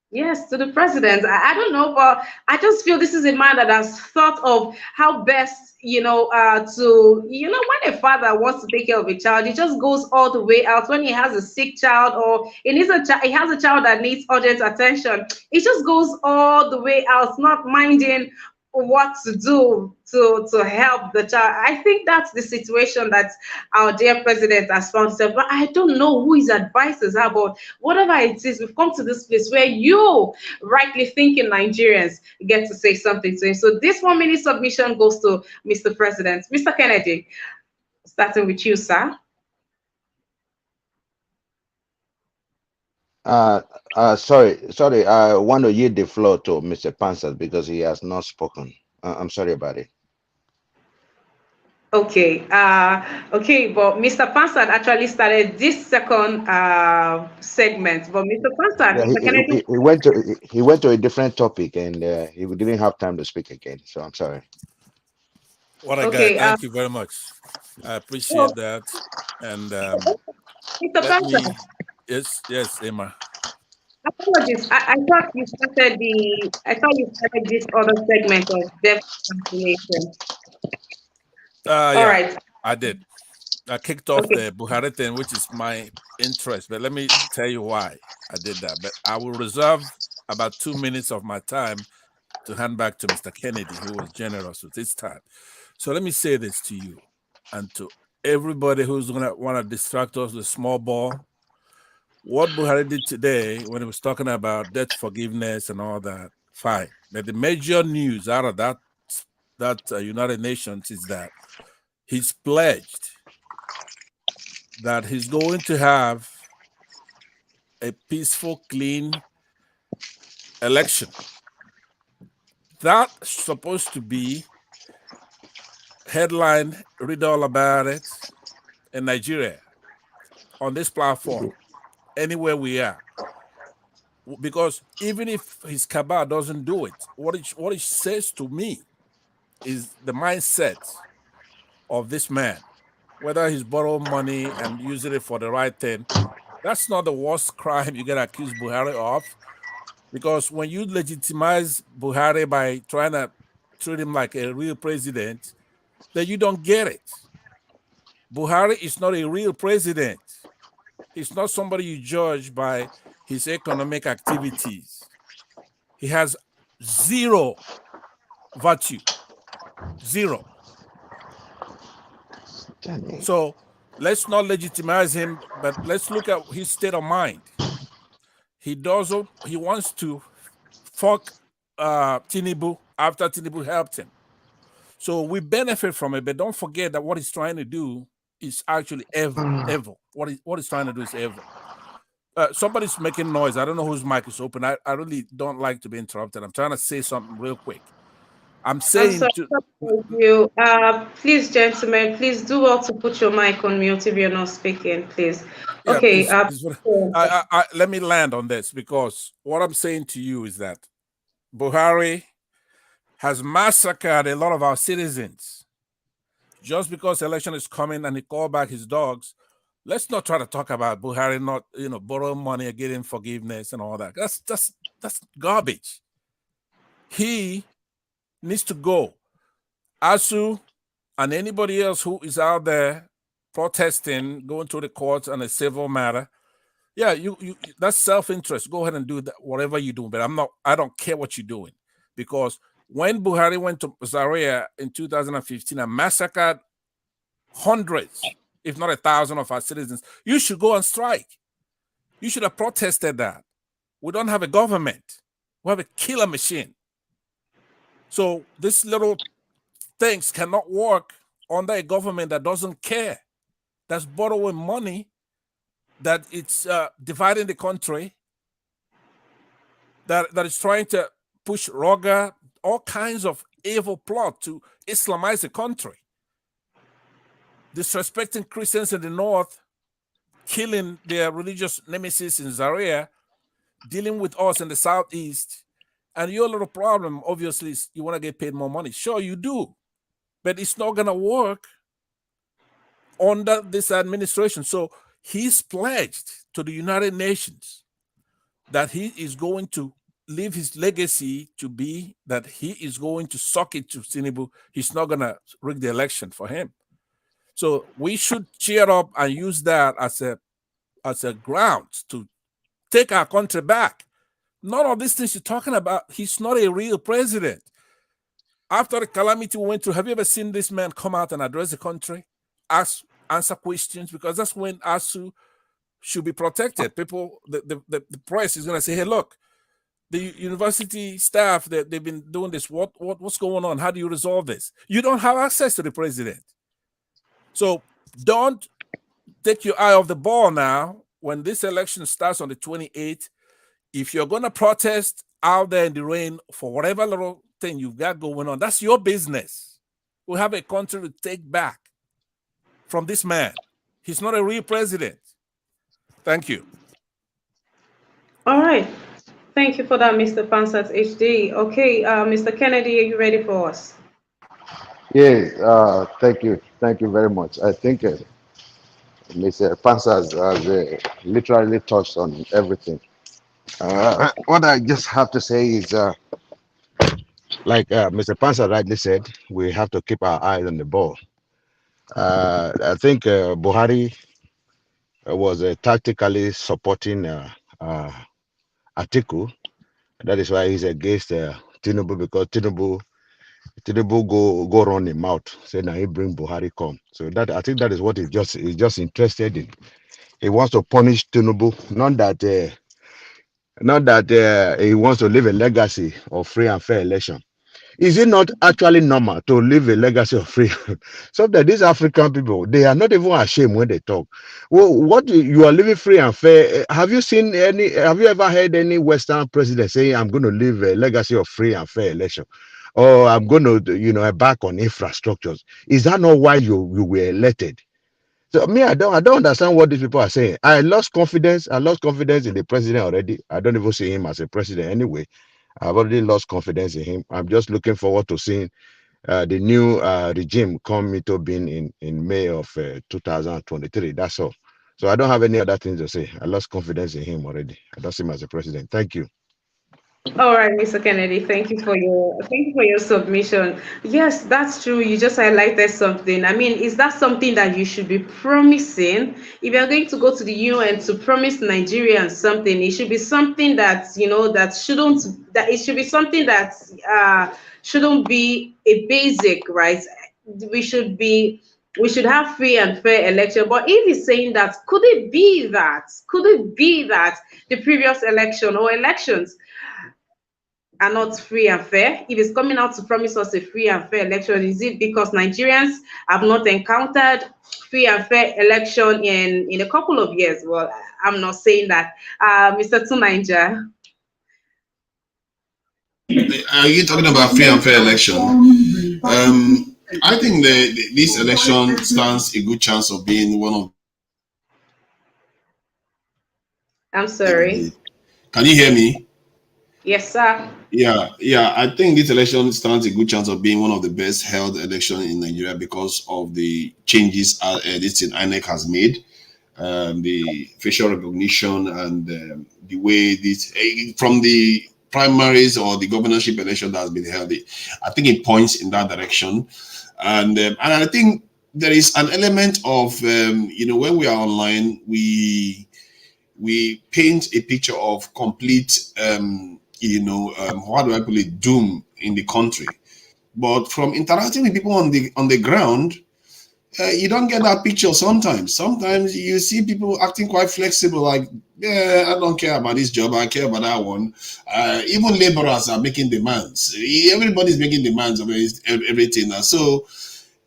Yes, to the president. I don't know, but I just feel this is a man that has thought of how best, when a father wants to take care of a child, he just goes all the way out. When he has a sick child or he has a child that needs urgent attention, he just goes all the way out, not minding what to do to help the child. I think that's the situation that our dear president has found himself. But I don't know who his advisors are, but whatever it is, we've come to this place where you, rightly thinking Nigerians, get to say something to him. So this 1 minute submission goes to Mr. President. Mr. Kennedy, starting with you, sir. Sorry. I want to yield the floor to Mr. Pansas because he has not spoken. I'm sorry about it. Okay, but Mr. Pansad actually started this second segment. But Mr. Pansad, Yeah, Mr. Kennedy, he went to a different topic and he didn't have time to speak again. So I'm sorry. What a guy. okay, Thank you very much. I appreciate that. And Mr. let Pansad, me, yes, Emma. apologies. I thought you started this other segment of debt cancellation. All Yeah, right. I did. I kicked off Okay. the Buhari thing, which is my interest. But let me tell you why I did that. But I will reserve about 2 minutes of my time to hand back to Mr. Kennedy, who was generous with his time. So let me say this to you and to everybody who's gonna want to distract us with small ball. What Buhari did today when he was talking about debt forgiveness and all that, fine. But the major news out of that United Nations is that he's pledged that he's going to have a peaceful, clean election. That's supposed to be headline, read all about it in Nigeria, on this platform, anywhere we are. Because even if his cabal doesn't do it, what it says to me is the mindset of this man, whether he's borrowed money and using it for the right thing. That's not the worst crime you can accuse Buhari of, because when you legitimize Buhari by trying to treat him like a real president, then you don't get it. Buhari is not a real president. He's not somebody you judge by his economic activities. He has zero virtue, zero. So let's not legitimize him, but let's look at his state of mind. He wants to fuck Tinubu after Tinubu helped him. So we benefit from it, but don't forget that what he's trying to do is actually evil. What he's trying to do is evil. Somebody's making noise. I don't know whose mic is open. I really don't like to be interrupted. I'm trying to say something real quick. I'm saying you. Please, gentlemen, please do well to put your mic on mute if you're not speaking, please. Yeah, Okay. Let me land on this, because what I'm saying to you is that Buhari has massacred a lot of our citizens. Just because election is coming and he called back his dogs, let's not try to talk about Buhari not, borrowing money or getting forgiveness and all that. That's garbage. He needs to go. ASUU and anybody else who is out there protesting, going to the courts on a civil matter, yeah, you that's self-interest. Go ahead and do that, whatever you do. But I don't care what you're doing. Because when Buhari went to Zaria in 2015 and massacred hundreds, if not 1,000 of our citizens, you should go on strike. You should have protested that. We don't have a government. We have a killer machine. So these little things cannot work under a government that doesn't care, that's borrowing money, that it's dividing the country, that is trying to push Roga, all kinds of evil plot to Islamize the country, disrespecting Christians in the north, killing their religious nemesis in Zaria, dealing with us in the southeast. And your little problem, obviously, is you want to get paid more money. Sure, you do. But it's not going to work under this administration. So he's pledged to the United Nations that he is going to leave his legacy to be that he is going to suck it to Tinubu. He's not going to rig the election for him. So we should cheer up and use that as a ground to take our country back. None of these things you're talking about, he's not a real president. After the calamity we went through, have you ever seen this man come out and address the country, answer questions? Because that's when ASUU should be protected. People, the press is going to say, hey, look, the university staff, they've been doing this. What's going on? How do you resolve this? You don't have access to the president. So don't take your eye off the ball now. When this election starts on the 28th, if you're going to protest out there in the rain for whatever little thing you've got going on, that's your business. We have a country to take back from this man. He's not a real president. Thank you. All right. Thank you for that, Mr. Pansat HD. Okay, Mr. Kennedy, are you ready for us? Yeah, thank you. Thank you very much. I think Mr. Pansat has literally touched on everything. What I just have to say is, like Mr. Pansat rightly said, we have to keep our eyes on the ball. I think Buhari was tactically supporting Atiku. That is why he's against Tinubu, because Tinubu go run him out. Say now he bring Buhari come. So that I think that is what he's just interested in. He wants to punish Tinubu, not that he wants to leave a legacy of free and fair election. Is it not actually normal to leave a legacy of free? Sometimes these African people, they are not even ashamed when they talk. Well, what you are living free and fair? Have you ever heard any Western president saying, I'm going to leave a legacy of free and fair election? Or I'm going to, back on infrastructures? Is that not why you were elected? So me, I don't understand what these people are saying. I lost confidence. I lost confidence in the president already. I don't even see him as a president anyway. I've already lost confidence in him. I'm just looking forward to seeing the new regime come into being in May of 2023. That's all. So I don't have any other things to say. I lost confidence in him already. I don't see him as a president. Thank you. All right, Mr. Kennedy, thank you for your submission. Yes, that's true. You just highlighted something. I mean, is that something that you should be promising? If you're going to go to the UN to promise Nigerians something, it should be something that it should be something that shouldn't be a basic, right? We should have free and fair election. But if he's saying that, could it be that the previous election or elections are not free and fair? If it's coming out to promise us a free and fair election, is it because Nigerians have not encountered free and fair election in a couple of years? Well, I'm not saying that. Mr. Tunaija. Are you talking about free and fair election? I think this election stands a good chance of being one of. I'm sorry. Can you hear me? Yes, sir. Yeah. I think this election stands a good chance of being one of the best held elections in Nigeria because of the changes this INEC has made, the facial recognition and the way this from the primaries or the governorship election that has been held. I think it points in that direction, and I think there is an element of when we are online, we paint a picture of complete how do I put it, doom in the country. But from interacting with people on the ground, you don't get that picture sometimes. Sometimes you see people acting quite flexible, like, yeah, I don't care about this job, I care about that one. Even laborers are making demands. Everybody's making demands of everything. And so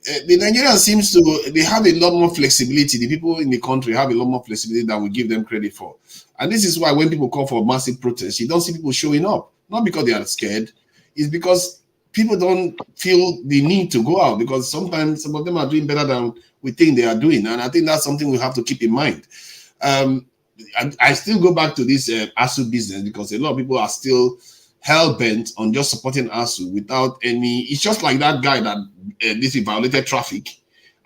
the Nigerians seems to, they have a lot more flexibility. The people in the country have a lot more flexibility than we give them credit for. And this is why when people call for massive protests, you don't see people showing up. Not because they are scared, it's because people don't feel the need to go out, because sometimes some of them are doing better than we think they are doing. And I think that's something we have to keep in mind. I still go back to this ASUU business, because a lot of people are still hell-bent on just supporting ASUU without any. It's just like that guy that this violated traffic.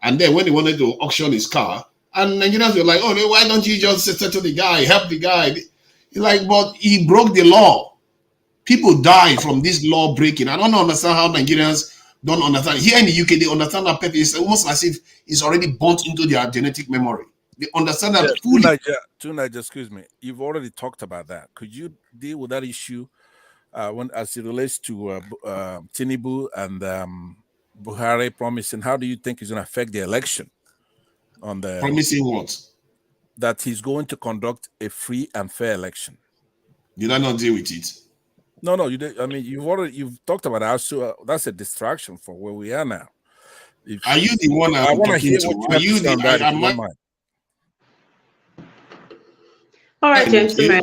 And then when they wanted to auction his car, and Nigerians were like, oh, why don't you just settle the guy, help the guy? He's like, but he broke the law. People die from this law breaking. I don't understand how Nigerians don't understand. Here in the UK, they understand that pepper is almost as if it's already burnt into their genetic memory. They understand that fully. Niger, excuse me. You've already talked about that. Could you deal with that issue as it relates to Tinubu and Buhari promising? How do you think it's going to affect the election? Promising what? That he's going to conduct a free and fair election. Did I not deal with it? No, you did. I mean, you've talked about ASUU. That's a distraction for where we are now. Are you the one I want to hear what you are you the mind. All right, gentlemen.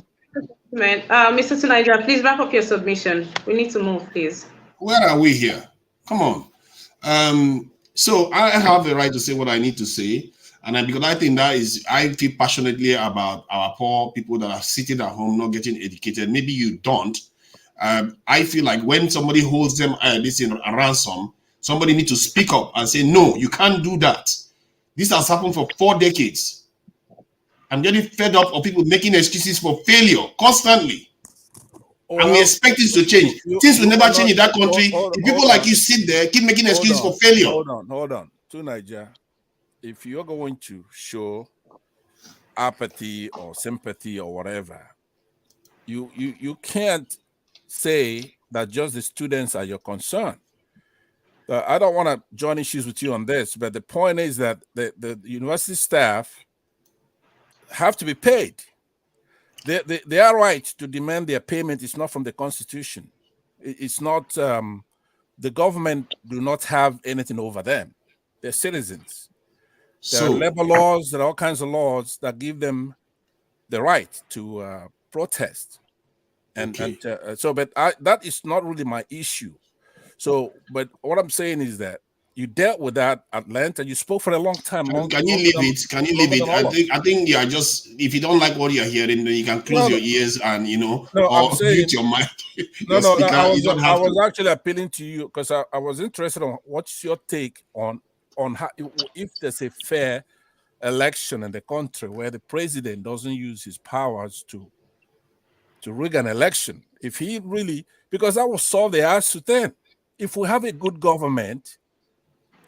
Mr. Tunaija, please wrap up your submission. We need to move, please. Where are we here? Come on. So I have the right to say what I need to say. And because I think I feel passionately about our poor people that are sitting at home, not getting educated. Maybe you don't. I feel like when somebody holds them this in a ransom, somebody needs to speak up and say, no, you can't do that. This has happened for 4 decades. I'm getting fed up of people making excuses for failure constantly. And we expect this to change. Things will never change in that country. If people like you sit there, keep making excuses for failure. Hold on. To Niger, if you're going to show apathy or sympathy or whatever, you can't say that just the students are your concern. I don't want to join issues with you on this, but the point is that the university staff have to be paid. Their right to demand their payment is not from the Constitution. It's not, the government do not have anything over them. They're citizens. There are labor laws, there are all kinds of laws that give them the right to protest. And but that is not really my issue. So, but what I'm saying is that you dealt with that at length, and you spoke for a long time. Can you leave it? Can you leave it? I think you are just, if you don't like what you're hearing, then you can close your ears and or mute your mic. I was actually appealing to you because I was interested on what's your take on how, if there's a fair election in the country where the president doesn't use his powers to rig an election. If he really, because that will solve the ASUU thing. If we have a good government,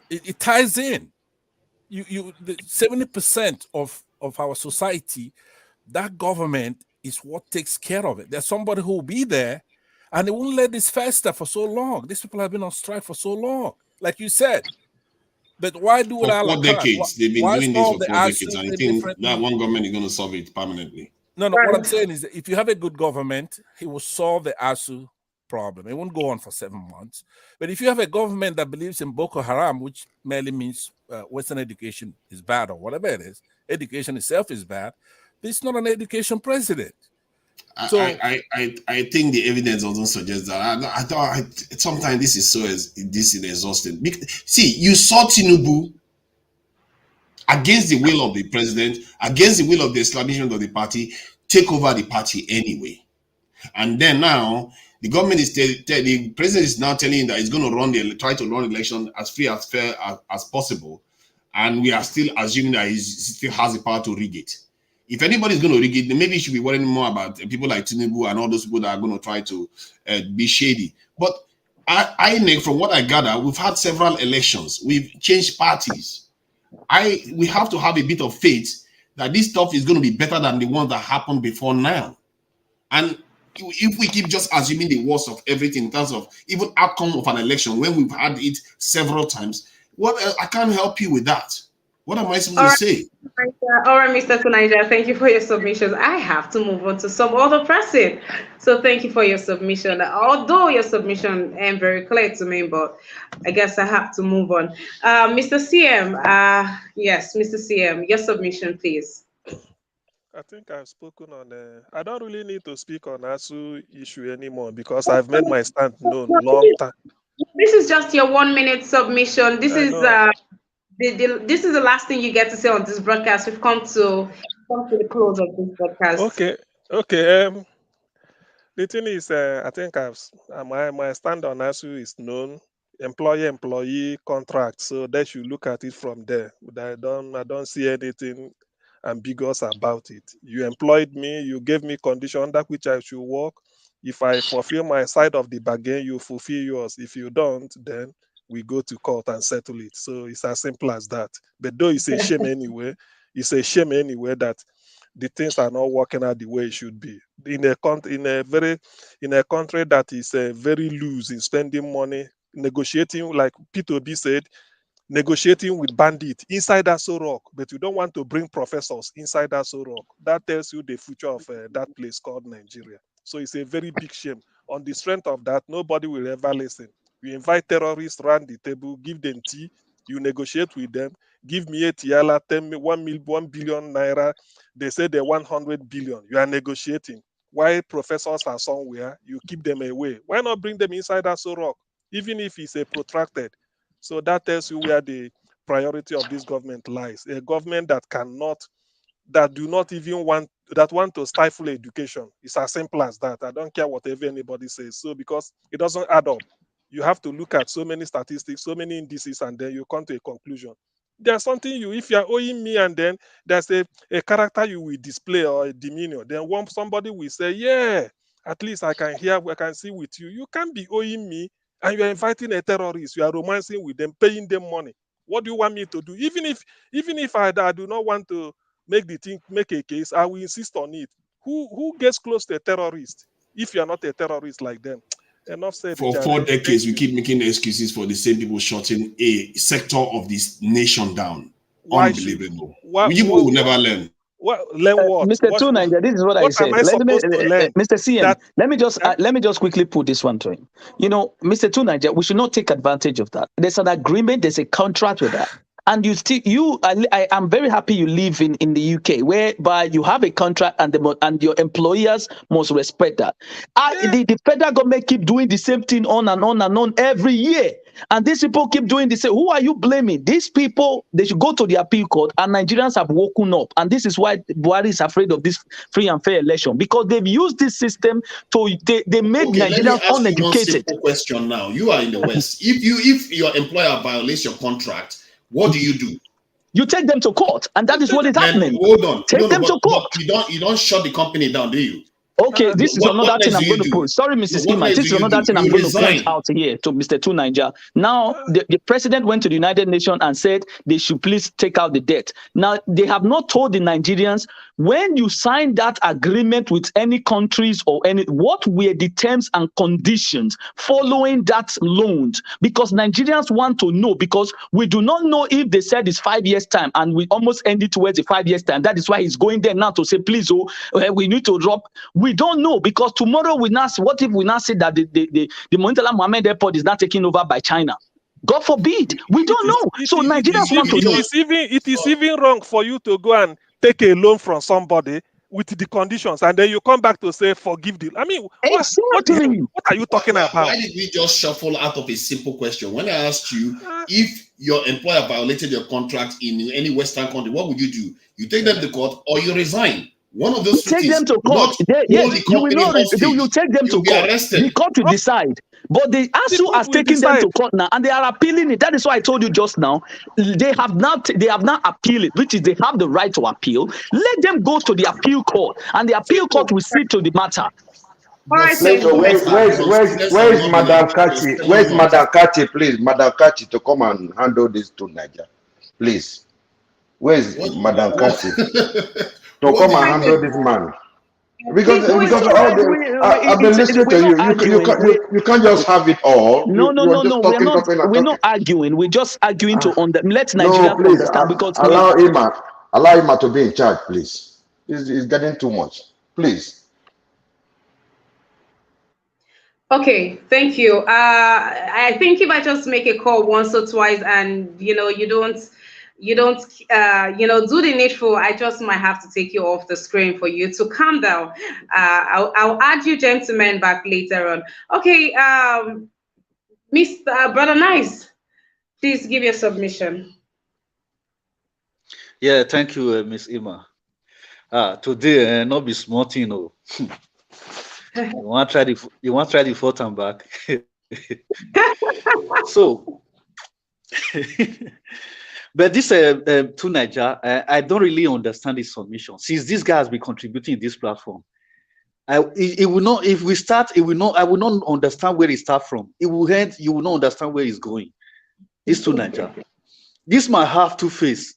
it ties in. The 70% of our society, that government is what takes care of it. There's somebody who will be there, and they won't let this fester for so long. These people have been on strike for so long, like you said. But why do it for 4 decades? They've been doing this for 4 decades, and I think that one government is going to solve it permanently. No, what I'm saying is that if you have a good government, it will solve the ASUU problem. It won't go on for 7 months. But if you have a government that believes in Boko Haram, which merely means Western education is bad or whatever it is, education itself is bad, this is not an education president. So I think the evidence doesn't suggest that. I thought sometimes this is exhausting. See, you saw Tinubu against the will of the president, against the will of the establishment of the party, take over the party anyway. And then now the government is the president is now telling that he's going to try to run election as fair as possible, and we are still assuming that he still has the power to rig it. If anybody's going to rig it, then maybe you should be worrying more about people like Tinubu and all those people that are going to try to be shady. But I, from what I gather, we've had several elections. We've changed parties. We have to have a bit of faith that this stuff is going to be better than the one that happened before now. And if we keep just assuming the worst of everything in terms of even outcome of an election, when we've had it several times, I can't help you with that. What am I supposed to say? All right, Mr. Tunaija, thank you for your submissions. I have to move on to some other person. So thank you for your submission. Although your submission ain't very clear to me, but I guess I have to move on. Mr. CM, yes, Mr. CM, your submission, please. I think I've spoken on. I don't really need to speak on ASUU issue anymore because I've made my stand known long time. This is just your 1 minute submission. This is this is the last thing you get to say on this broadcast. We've come to the close of this broadcast. Okay. The thing is, I think my stand on ASUU is known. Employer-employee contract. So they should look at it from there. But I don't see anything ambiguous about it. You employed me, you gave me condition under which I should work. If I fulfill my side of the bargain, you fulfill yours. If you don't, then we go to court and settle it. So it's as simple as that. But though it's a shame anyway, that the things are not working out the way it should be. In a country that is very loose in spending money, negotiating, like P2B said, negotiating with bandits inside ASUU Rock, but you don't want to bring professors inside ASUU Rock. That tells you the future of that place called Nigeria. So it's a very big shame. On the strength of that, nobody will ever listen. You invite terrorists around the table, give them tea, you negotiate with them, give me a tiala, 1 billion naira. They say they want 100 billion. You are negotiating. While professors are somewhere, you keep them away. Why not bring them inside ASUU Rock, even if it's a protracted? So that tells you where the priority of this government lies. A government that want to stifle education. It's as simple as that. I don't care whatever anybody says. So because it doesn't add up, you have to look at so many statistics, so many indices, and then you come to a conclusion. There's something if you're owing me, and then there's a character you will display or a demeanor, then somebody will say, yeah, at least I can see with you. You can't be owing me and you're inviting a terrorist, you are romancing with them, paying them money. What do you want me to do? Even if I do not want to make a case, I will insist on it. Who gets close to a terrorist if you're not a terrorist like them? Enough said. For 4 decades, we keep making excuses for the same people shutting a sector of this nation down. Unbelievable. You will never learn. Learn what? Mr. Tunaija, this is what I said. Mr. CM, let me just quickly put this one to him. Mr. Tunaija, we should not take advantage of that. There's an agreement, there's a contract with that. And I'm very happy you live in the UK, whereby you have a contract and your employers must respect that. The federal government keep doing the same thing on and on and on every year. And these people keep doing the same. Who are you blaming? These people, they should go to the appeal court, and Nigerians have woken up. And this is why Buhari is afraid of this free and fair election, because they've used this system they made Nigerians uneducated. Let me ask you one simple question now. You are in the West. If your employer violates your contract, what do? You take them to court, and that is what is happening. Hold on. Take them to court. You don't shut the company down, do you? Okay, this is another thing I'm going to put. Sorry, Mr. Schema. This is another thing I'm going to point out here to Mr. Tunaija. Now, the president went to the United Nations and said they should please take out the debt. Now, they have not told the Nigerians, when you sign that agreement with any countries or what were the terms and conditions following that loan? Because Nigerians want to know, because we do not know if they said it's 5 years time and we almost ended towards the 5 years time. That is why he's going there now to say, please, we need to drop. We don't know, because tomorrow what if we now say that the Mointala Mohammed Airport is not taken over by China? God forbid. We don't know. So Nigerians want to know. It is even wrong for you to go and take a loan from somebody with the conditions, and then you come back to say forgive the. I mean, what are you talking about? Why did we just shuffle out of a simple question? When I asked you if your employer violated your contract in any Western country, what would you do? You take them to court or you resign? One of those two take them things, to court. not hold the You will company not. You hostage. take them You'll to be court. arrested. The court will decide. But the ASUU court has will taken them to decide. court now, and they are appealing it. That is why I told you just now. They have not appealed it, which is they have the right to appeal. Let them go to the appeal court, and the appeal court will see to the matter. All right, Please, thank you. where's Madam Kachi? Where's Madam Kachi? Please, Madam Kachi, to come and handle this to Niger. Please. Where's Madam Kachi? To come and handle this man. Because I've been listening to you. You can't just have it all. No. We're not arguing. We're just arguing to let Nigerians understand. Because allow Ima to be in charge, please. It's getting too much. Please. Okay, thank you. I think if I just make a call once or twice and you don't do the needful, I just might have to take you off the screen for you to calm down. I'll add you gentlemen back later on. Okay, Mr. Brother Nice, please give your submission. Yeah, thank you, Miss Ima. Today, not be smart, you know. You want to try the fourth and back. So, but this to Niger, I don't really understand this submission. Since this guy has been contributing this platform, it will not. If we start, it will not. I will not understand where it start from. It will end. You will not understand where it's going. It's to Niger. This might have two face.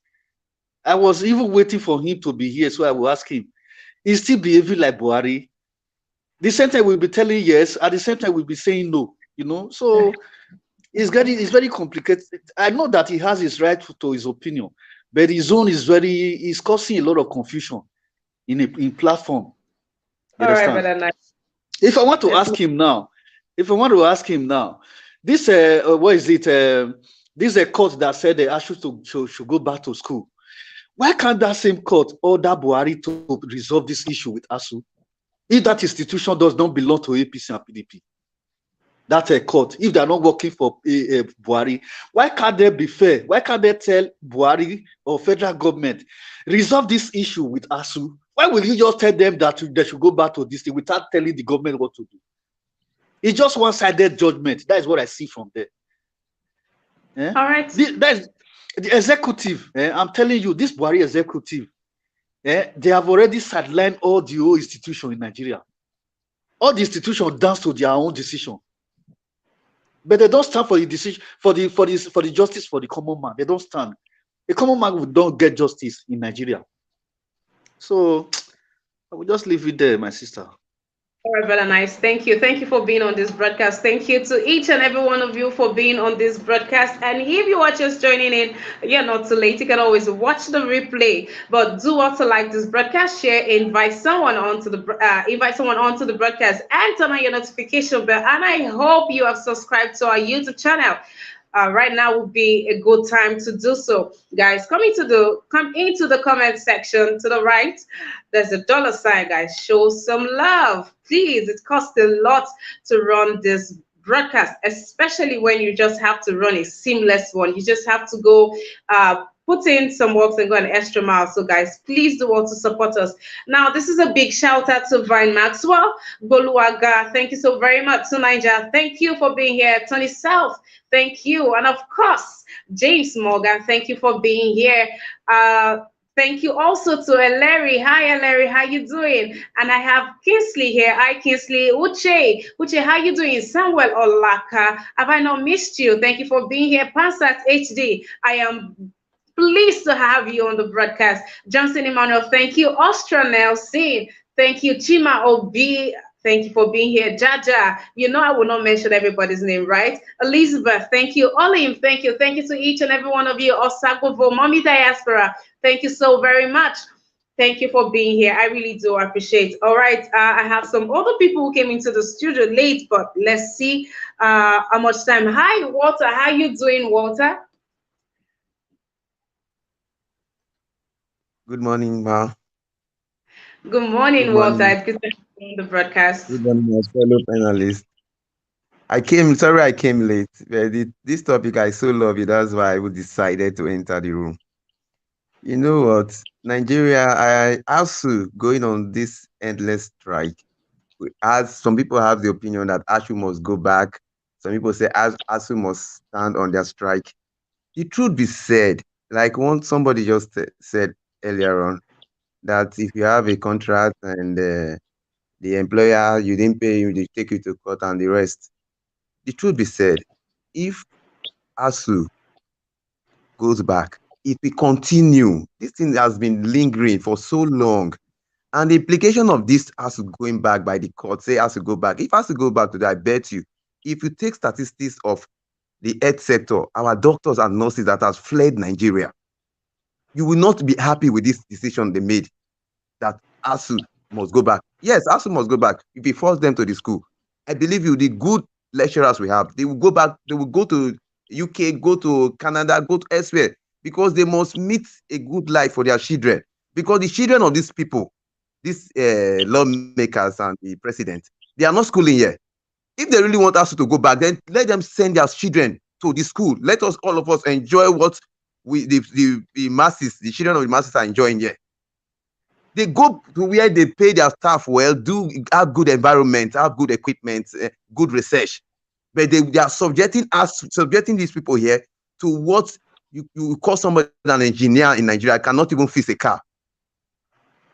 I was even waiting for him to be here, so I will ask him. Is still behaving like Buhari? The same time we'll be telling yes, at the same time we'll be saying no, So it's very complicated. I know that he has his right to his opinion, but his own is causing a lot of confusion in platform. You understand? Right, nice. If I want to ask him now, this what is it? This is a court that said the ASUU should go back to school. Why can't that same court order Buhari to resolve this issue with ASUU? If that institution does not belong to APC and PDP, that's a court. If they're not working for Buhari, why can't they be fair? Why can't they tell Buhari or federal government, resolve this issue with ASUU? Why will you just tell them that they should go back to this thing without telling the government what to do? It's just one-sided judgment. That is what I see from there. All right. That is the executive. I'm telling you, this Buhari executive, they have already sidelined all the whole institution in Nigeria. All the institutions dance to their own decision, but they don't stand for the decision for the justice for the common man. They don't stand. The common man will don't get justice in Nigeria. So I will just leave it there, my sister. All right, Brother Nice. Thank you. Thank you for being on this broadcast. Thank you to each and every one of you for being on this broadcast. And if you are just joining in, you're not too late. You can always watch the replay. But do also like this broadcast, share, invite someone onto the broadcast, and turn on your notification bell. And I hope you have subscribed to our YouTube channel. Right now would be a good time to do so, guys. Come into the comment section to the right. There's a $sign, guys. Show some love, please. It costs a lot to run this broadcast, especially when you just have to run a seamless one. You just have to go put in some work and go an extra mile. So guys, please do want to support us. Now, this is a big shout out to Vine Maxwell, Boluaga. Thank you so very much. To Niger, thank you for being here. Tony South, thank you. And of course, James Morgan, thank you for being here. Thank you also to Larry. Hi, Larry. How you doing? And I have Kingsley here. Hi, Kingsley. Uche, how you doing? Samuel Olaka. Have I not missed you? Thank you for being here. Pansat HD. I am pleased to have you on the broadcast. Johnson Emmanuel, thank you. Ostra Nelson, thank you. Chima Obi, thank you for being here. Jaja, I will not mention everybody's name, right? Elizabeth, thank you. Olim, thank you. Thank you to each and every one of you. Osagovo, Mommy Diaspora, thank you so very much. Thank you for being here. I really do appreciate. All right, I have some other people who came into the studio late, but let's see how much time. Hi, Walter. How you doing, Walter? Good morning, Ma. Good morning, Walter. It's good to be on the broadcast. Good morning, my fellow panelists. I came late. But this topic, I so love it. That's why I decided to enter the room. You know what? Nigeria, ASUU going on this endless strike. As some people have the opinion that ASUU must go back. Some people say ASUU must stand on their strike. The truth be said, like somebody just said earlier on, that if you have a contract and the employer, you didn't pay you, they take you to court and the rest. The truth be said, if ASUU goes back, it will continue. This thing has been lingering for so long. And the implication of this has to going back by the court, say has to go back. If has to go back to that, I bet you, if you take statistics of the health sector, our doctors and nurses that has fled Nigeria, you will not be happy with this decision they made that ASUU must go back. Yes, ASUU must go back. If you force them to the school, I believe you, the good lecturers we have, they will go back, they will go to UK, go to Canada, go to elsewhere, because they must meet a good life for their children. Because the children of these people, these lawmakers and the president, they are not schooling here. If they really want us to go back, then let them send their children to the school. Let us, all of us, enjoy what the masses, the children of the masses are enjoying here. They go to where they pay their staff well, have good environment, have good equipment, good research. But they are subjecting these people here to what you call somebody an engineer in Nigeria cannot even fix a car.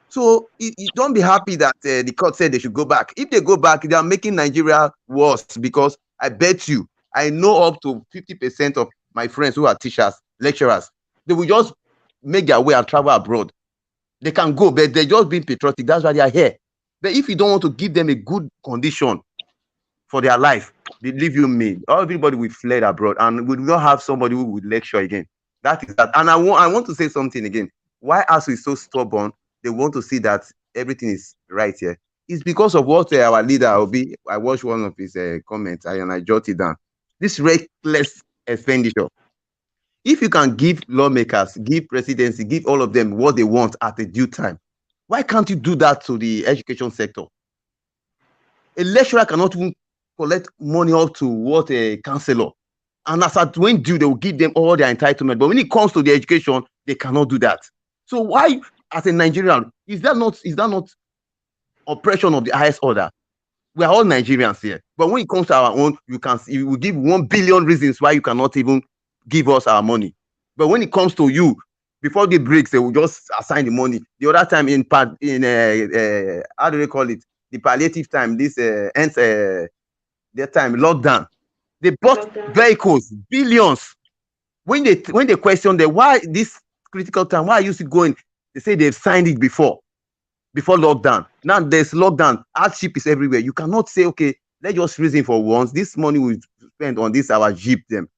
So you don't be happy that the court said they should go back. If they go back, they are making Nigeria worse, because I bet you, I know up to 50% of my friends who are teachers, lecturers, they will just make their way and travel abroad. They can go, but they're just being patriotic. That's why they are here. But if you don't want to give them a good condition for their life, believe you me, everybody will fled abroad, and we will not have somebody who would lecture again. That is that. And I want to say something again. Why ASUU is so stubborn? They want to see that everything is right here. It's because of what our leader Obi. I watched one of his comments and I jotted down. This reckless expenditure. If you can give lawmakers, give presidency, give all of them what they want at a due time, why can't you do that to the education sector? A lecturer cannot even collect money up to what a counselor. And as at when due, they will give them all their entitlement. But when it comes to the education, they cannot do that. So why, as a Nigerian, is that not oppression of the highest order? We are all Nigerians here. But when it comes to our own, you will give 1 billion reasons why you cannot even give us our money. But when it comes to you, before the breaks, they will just assign the money. The other time how do they call it? The palliative time, this ends their time, lockdown. They bought vehicles, billions. When they question them, why this critical time, why are you still going? They say they've signed it before lockdown. Now there's lockdown, hardship is everywhere. You cannot say, okay, let's just reason for once. This money we spend on this, our Jeep them,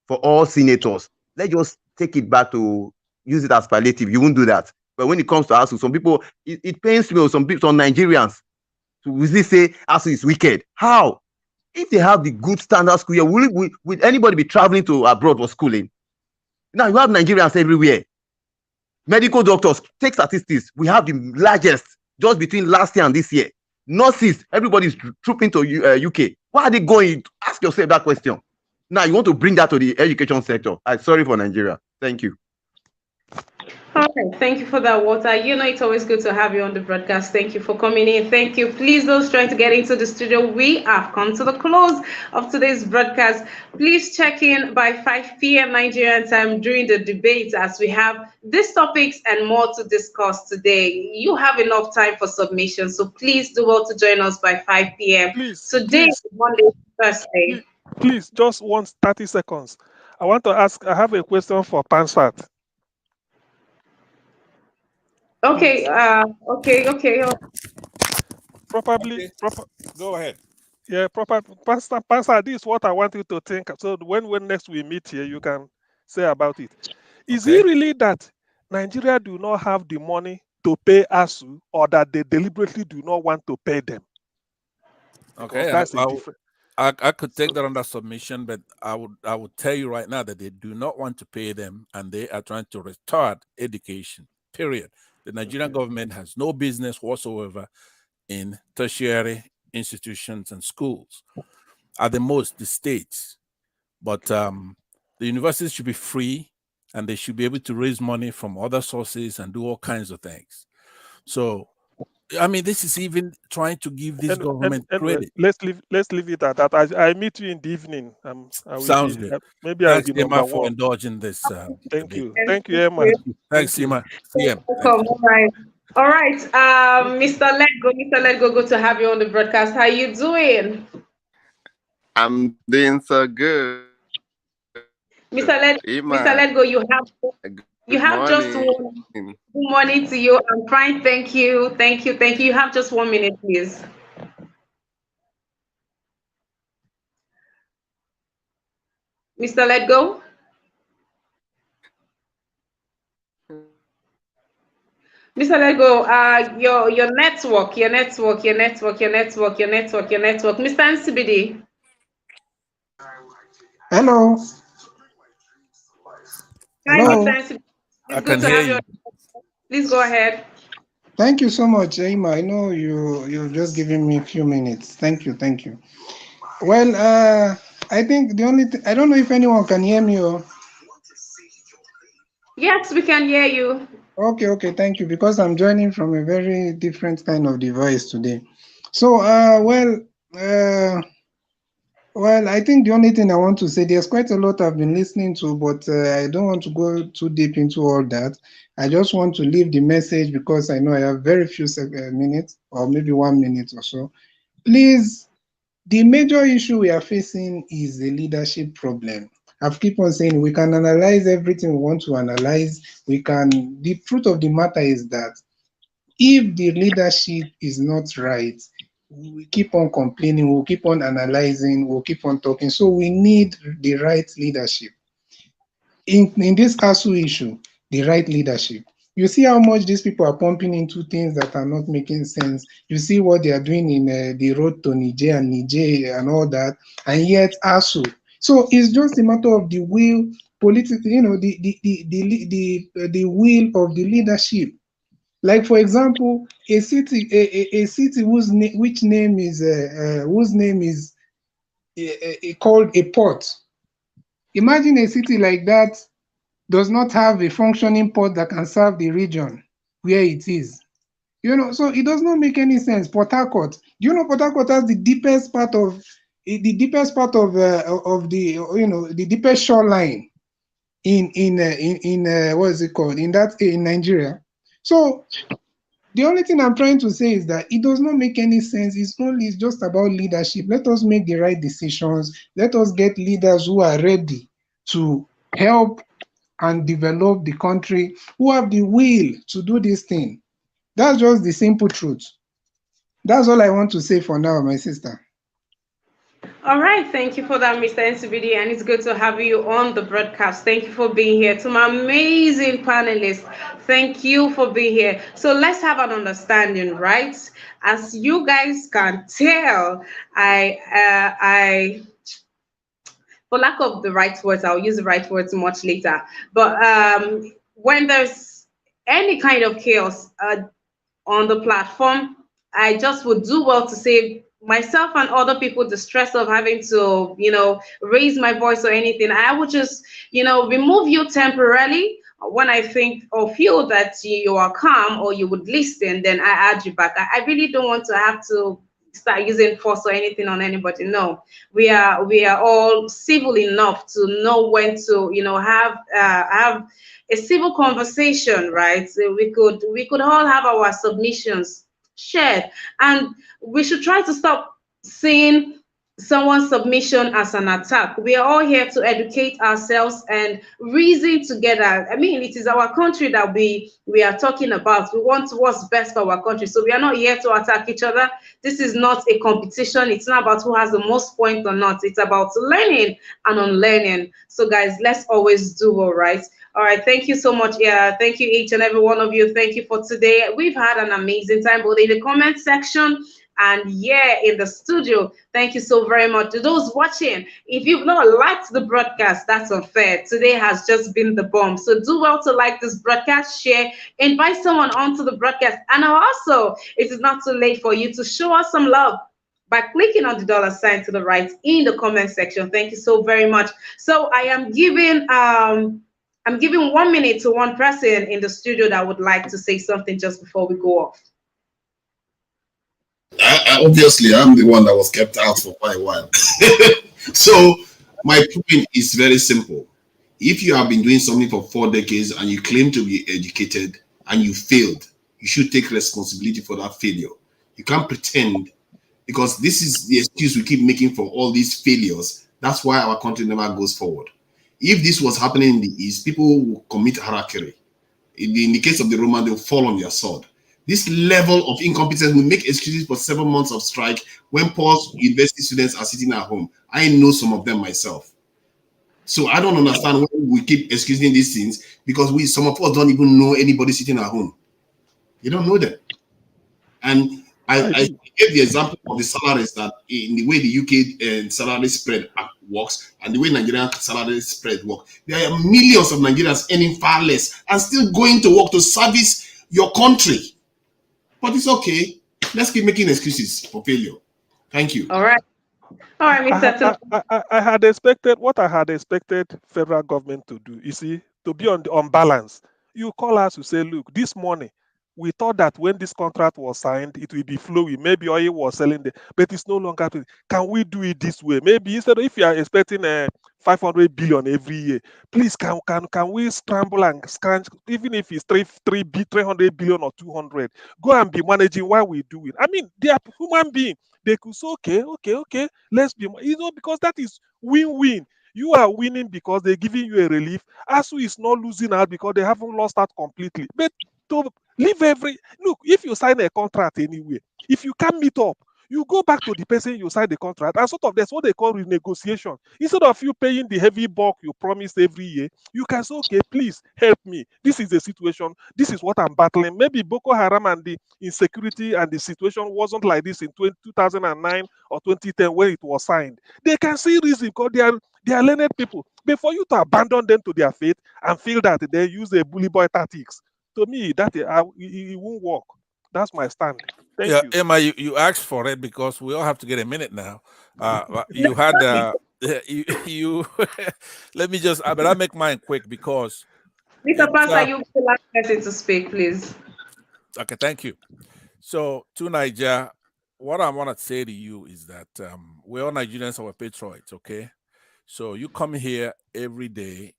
for all senators. Let's just take it back to use it as palliative. You won't do that. But when it comes to ASUU, some people, it pains me, some Nigerians, to really say ASUU is wicked. How? If they have the good standard school here, will anybody be traveling to abroad for schooling? Now you have Nigerians everywhere. Medical doctors, take statistics. We have the largest just between last year and this year. Nurses, everybody's trooping to UK. Why are they going? Ask yourself that question. Now you want to bring that to the education sector. I'm sorry for Nigeria. Thank you. All right, thank you for that, Walter. You know, it's always good to have you on the broadcast. Thank you for coming in. Thank you. Please, those trying to get into the studio, we have come to the close of today's broadcast. Please check in by 5 p.m. Nigerian time during the debate, as we have these topics and more to discuss today. You have enough time for submission, so please do well to join us by 5 p.m. Today, Monday, Thursday. Please, just 30 seconds. I want to ask, I have a question for Pansat. Okay, okay. Probably. Go ahead. Yeah, Pastor, this is what I want you to think. So when next we meet here, you can say about it. Is it really that Nigeria do not have the money to pay ASUU, or that they deliberately do not want to pay them? Okay, that's a different. I could take that under submission, but I would tell you right now that they do not want to pay them, and they are trying to retard education. Period. The Nigerian government has no business whatsoever in tertiary institutions and schools. At the most, the states. But the universities should be free and they should be able to raise money from other sources and do all kinds of things. So, I mean, this is even trying to give this government Anyway, credit. let's leave it at that. I meet you in the evening. I will Sounds be good. maybe I'll Thanks, be number Emma, for one. indulging this. Thank debate. you. Thank you, Emma. Thanks, Thank you. Emma. CM. Welcome. All right. Mr. Letgo, good to have you on the broadcast. How you doing? I'm doing so good. Mr. Letgo, you have just morning. good morning to you. I'm fine. Thank you. Thank you. Thank you. You have just 1 minute, please. Mr. Letgo. Mr. Lego, your network. Mr. NCBD. Hello. Hi, Hello. Mr. NCBD. I can hear you. Please go ahead. Thank you so much, Emma. I know you're just giving me a few minutes. Thank you. Well, I think the only I don't know if anyone can hear me. Or... Yes, we can hear you. Okay, thank you. Because I'm joining from a very different kind of device today. So, well, I think the only thing I want to say, there's quite a lot I've been listening to, but I don't want to go too deep into all that. I just want to leave the message because I know I have very few minutes, or maybe 1 minute or so. Please, the major issue we are facing is the leadership problem. I've keep on saying we can analyze everything we want to analyze. The truth of the matter is that if the leadership is not right, we keep on complaining, we'll keep on analyzing, we'll keep on talking. So we need the right leadership. In this ASUU issue, the right leadership. You see how much these people are pumping into things that are not making sense. You see what they are doing in the road to Niger and all that, and yet ASUU. So it's just a matter of the will, politically, the will of the leadership. Like for example, a city whose name is called a port. Imagine a city like that does not have a functioning port that can serve the region where it is. So it does not make any sense. Port Harcourt. Do you know Port Harcourt has the deepest part of the the deepest shoreline in what is it called in Nigeria. So the only thing I'm trying to say is that it does not make any sense. It's just about leadership. Let us make the right decisions. Let us get leaders who are ready to help and develop the country, who have the will to do this thing. That's just the simple truth. That's all I want to say for now, my sister. All right, thank you for that, Mr. NCBD, and it's good to have you on the broadcast. Thank you for being here. To my amazing panelists, thank you for being here. So let's have an understanding, right? As you guys can tell, for lack of the right words, I'll use the right words much later. But when there's any kind of chaos on the platform, I just would do well to save myself and other people the stress of having to, raise my voice or anything. I would just, remove you temporarily when I think or feel that you are calm or you would listen, then I add you back. I really don't want to have to start using force or anything on anybody. No, we are all civil enough to know when to, have a civil conversation, right? So we could all have our submissions shared, and we should try to stop seeing someone's submission as an attack. We are all here to educate ourselves and reason together. I mean, it is our country that we are talking about. We want what's best for our country. So we are not here to attack each other. This is not a competition. It's not about who has the most points or not. It's about learning and unlearning. So guys, let's always do all right. All right, thank you so much. Yeah, thank you each and every one of you. Thank you for today. We've had an amazing time both in the comment section and in the studio. Thank you so very much. To those watching, if you've not liked the broadcast, that's unfair. Today has just been the bomb. So do well to like this broadcast, share, invite someone onto the broadcast. And also, it is not too late for you to show us some love by clicking on the $sign to the right in the comment section. Thank you so very much. So I am giving I'm giving 1 minute to one person in the studio that would like to say something just before we go off. Obviously, I'm the one that was kept out for quite a while. So my point is very simple. If you have been doing something for 4 decades and you claim to be educated and you failed, you should take responsibility for that failure. You can't pretend, because this is the excuse we keep making for all these failures. That's why our country never goes forward. If this was happening in the East, people will commit harakiri. In the case of the Roman, they'll fall on their sword. This level of incompetence will make excuses for 7 months of strike when poor university students are sitting at home. I know some of them myself. So I don't understand why we keep excusing these things, because some of us don't even know anybody sitting at home. You don't know them. And I gave the example of the salaries, that in the way the UK salary spread works and the way Nigerian salary spread works, there are millions of Nigerians earning far less and still going to work to service your country. But it's okay. Let's keep making excuses for failure. Thank you. All right. All right, Mr. I had expected what I had expected federal government to do. You see, to be on balance. You call us to say, look, this morning we thought that when this contract was signed, it will be flowing. Maybe oil was selling, but it's no longer. Can we do it this way? Maybe instead of, if you are expecting 500 billion every year, please can we scramble and scratch, even if it's 300 billion or 200, go and be managing while we do it. I mean, they are human beings. They could say, okay, let's be, because that is win-win. You are winning because they're giving you a relief. ASUU is not losing out because they haven't lost out completely. But to leave look, if you sign a contract anyway, if you can't meet up, you go back to the person you signed the contract, and sort of that's what they call renegotiation. Instead of you paying the heavy bulk you promised every year, you can say, okay, please help me. This is the situation. This is what I'm battling. Maybe Boko Haram and the insecurity and the situation wasn't like this in 2009 or 2010 when it was signed. They can see reason because they are learned people. But for you to abandon them to their fate and feel that they use the bully boy tactics, to me, that it won't work. That's my stand. Thank you. Emma, you asked for it because we all have to get a minute now. You had you let me just, but I'll make mine quick because Mr. Pastor, you'll be the last person to speak, please. Okay, thank you. So to Niger, what I want to say to you is that we're all Nigerians, our patriots, okay? So you come here every day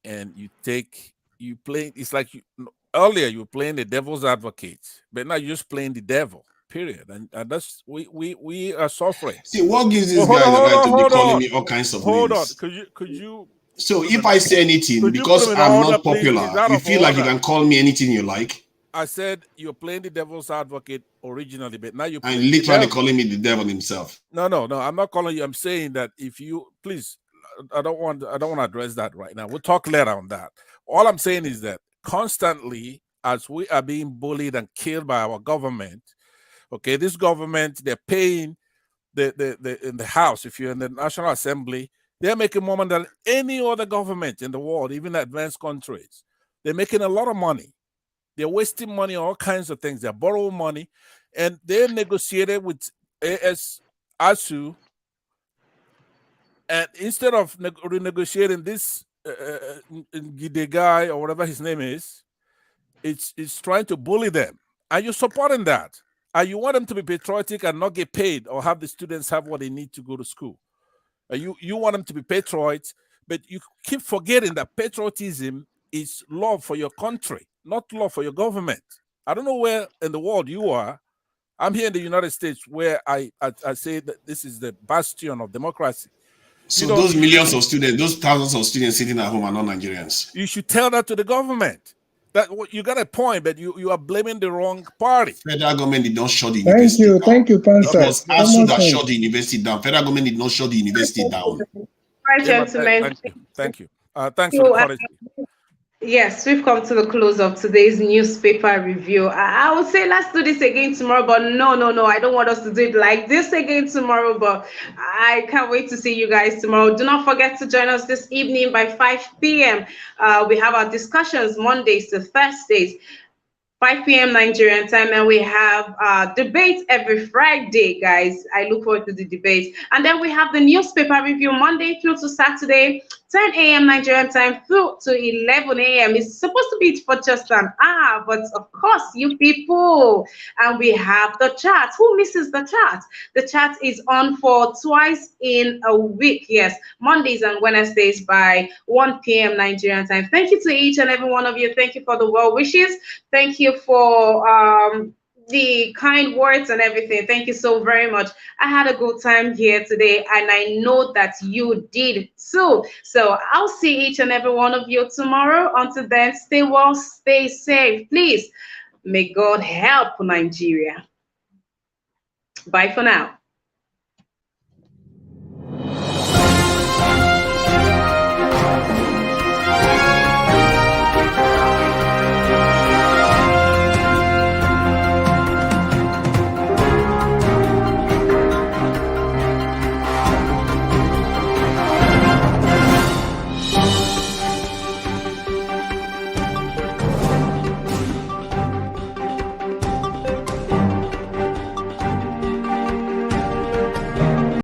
and you play, it's like earlier you were playing the devil's advocate, but now you're just playing the devil, period. And that's, we are suffering. See, what gives this guy the right to be calling me all kinds of names? Hold on, could you So if I say anything, because I'm not popular, you feel like you can call me anything you like? I said you're playing the devil's advocate originally, but now you're and literally calling me the devil himself. No, I'm not calling you. I'm saying that if you please, I don't want to address that right now. We'll talk later on that. All I'm saying is that constantly, as we are being bullied and killed by our government, okay, this government, they're paying the in the House, if you're in the National Assembly, they're making more money than any other government in the world, even advanced countries. They're making a lot of money. They're wasting money on all kinds of things. They're borrowing money, and they negotiated with ASUU. And instead of renegotiating this, the guy or whatever his name is, it's trying to bully them. Are you supporting that? And you want them to be patriotic and not get paid or have the students have what they need to go to school? You want them to be patriots, but you keep forgetting that patriotism is love for your country, not love for your government. I don't know where in the world you are. I'm here in the United States where I say that this is the bastion of democracy. So those millions of students, those thousands of students sitting at home are not Nigerians. You should tell that to the government. That you got a point, but you are blaming the wrong party. Federal government did not shut the university down. Thank you, Pansa. It was ASUU that shut the university down. Federal government did not shut the university down. Right, gentlemen. Thank you. Thanks for the courage. Yes, we've come to the close of today's newspaper review. I would say let's do this again tomorrow, but no, I don't want us to do it like this again tomorrow, but I can't wait to see you guys tomorrow. Do not forget to join us this evening by 5 p.m. We have our discussions Mondays to Thursdays. 5 p.m. Nigerian time, and we have debates every Friday, guys. I look forward to the debates. And then we have the newspaper review Monday through to Saturday, 10 a.m. Nigerian time through to 11 a.m. It's supposed to be for just an hour, but of course, you people. And we have the chat. Who misses the chat? The chat is on for twice in a week. Yes, Mondays and Wednesdays by 1 p.m. Nigerian time. Thank you to each and every one of you. Thank you for the well wishes. Thank you for the kind words and everything. Thank you so very much. I had a good time here today, and I know that you did too. So I'll see each and every one of you tomorrow. Until then, stay well, stay safe. Please, may God help Nigeria. Bye for now.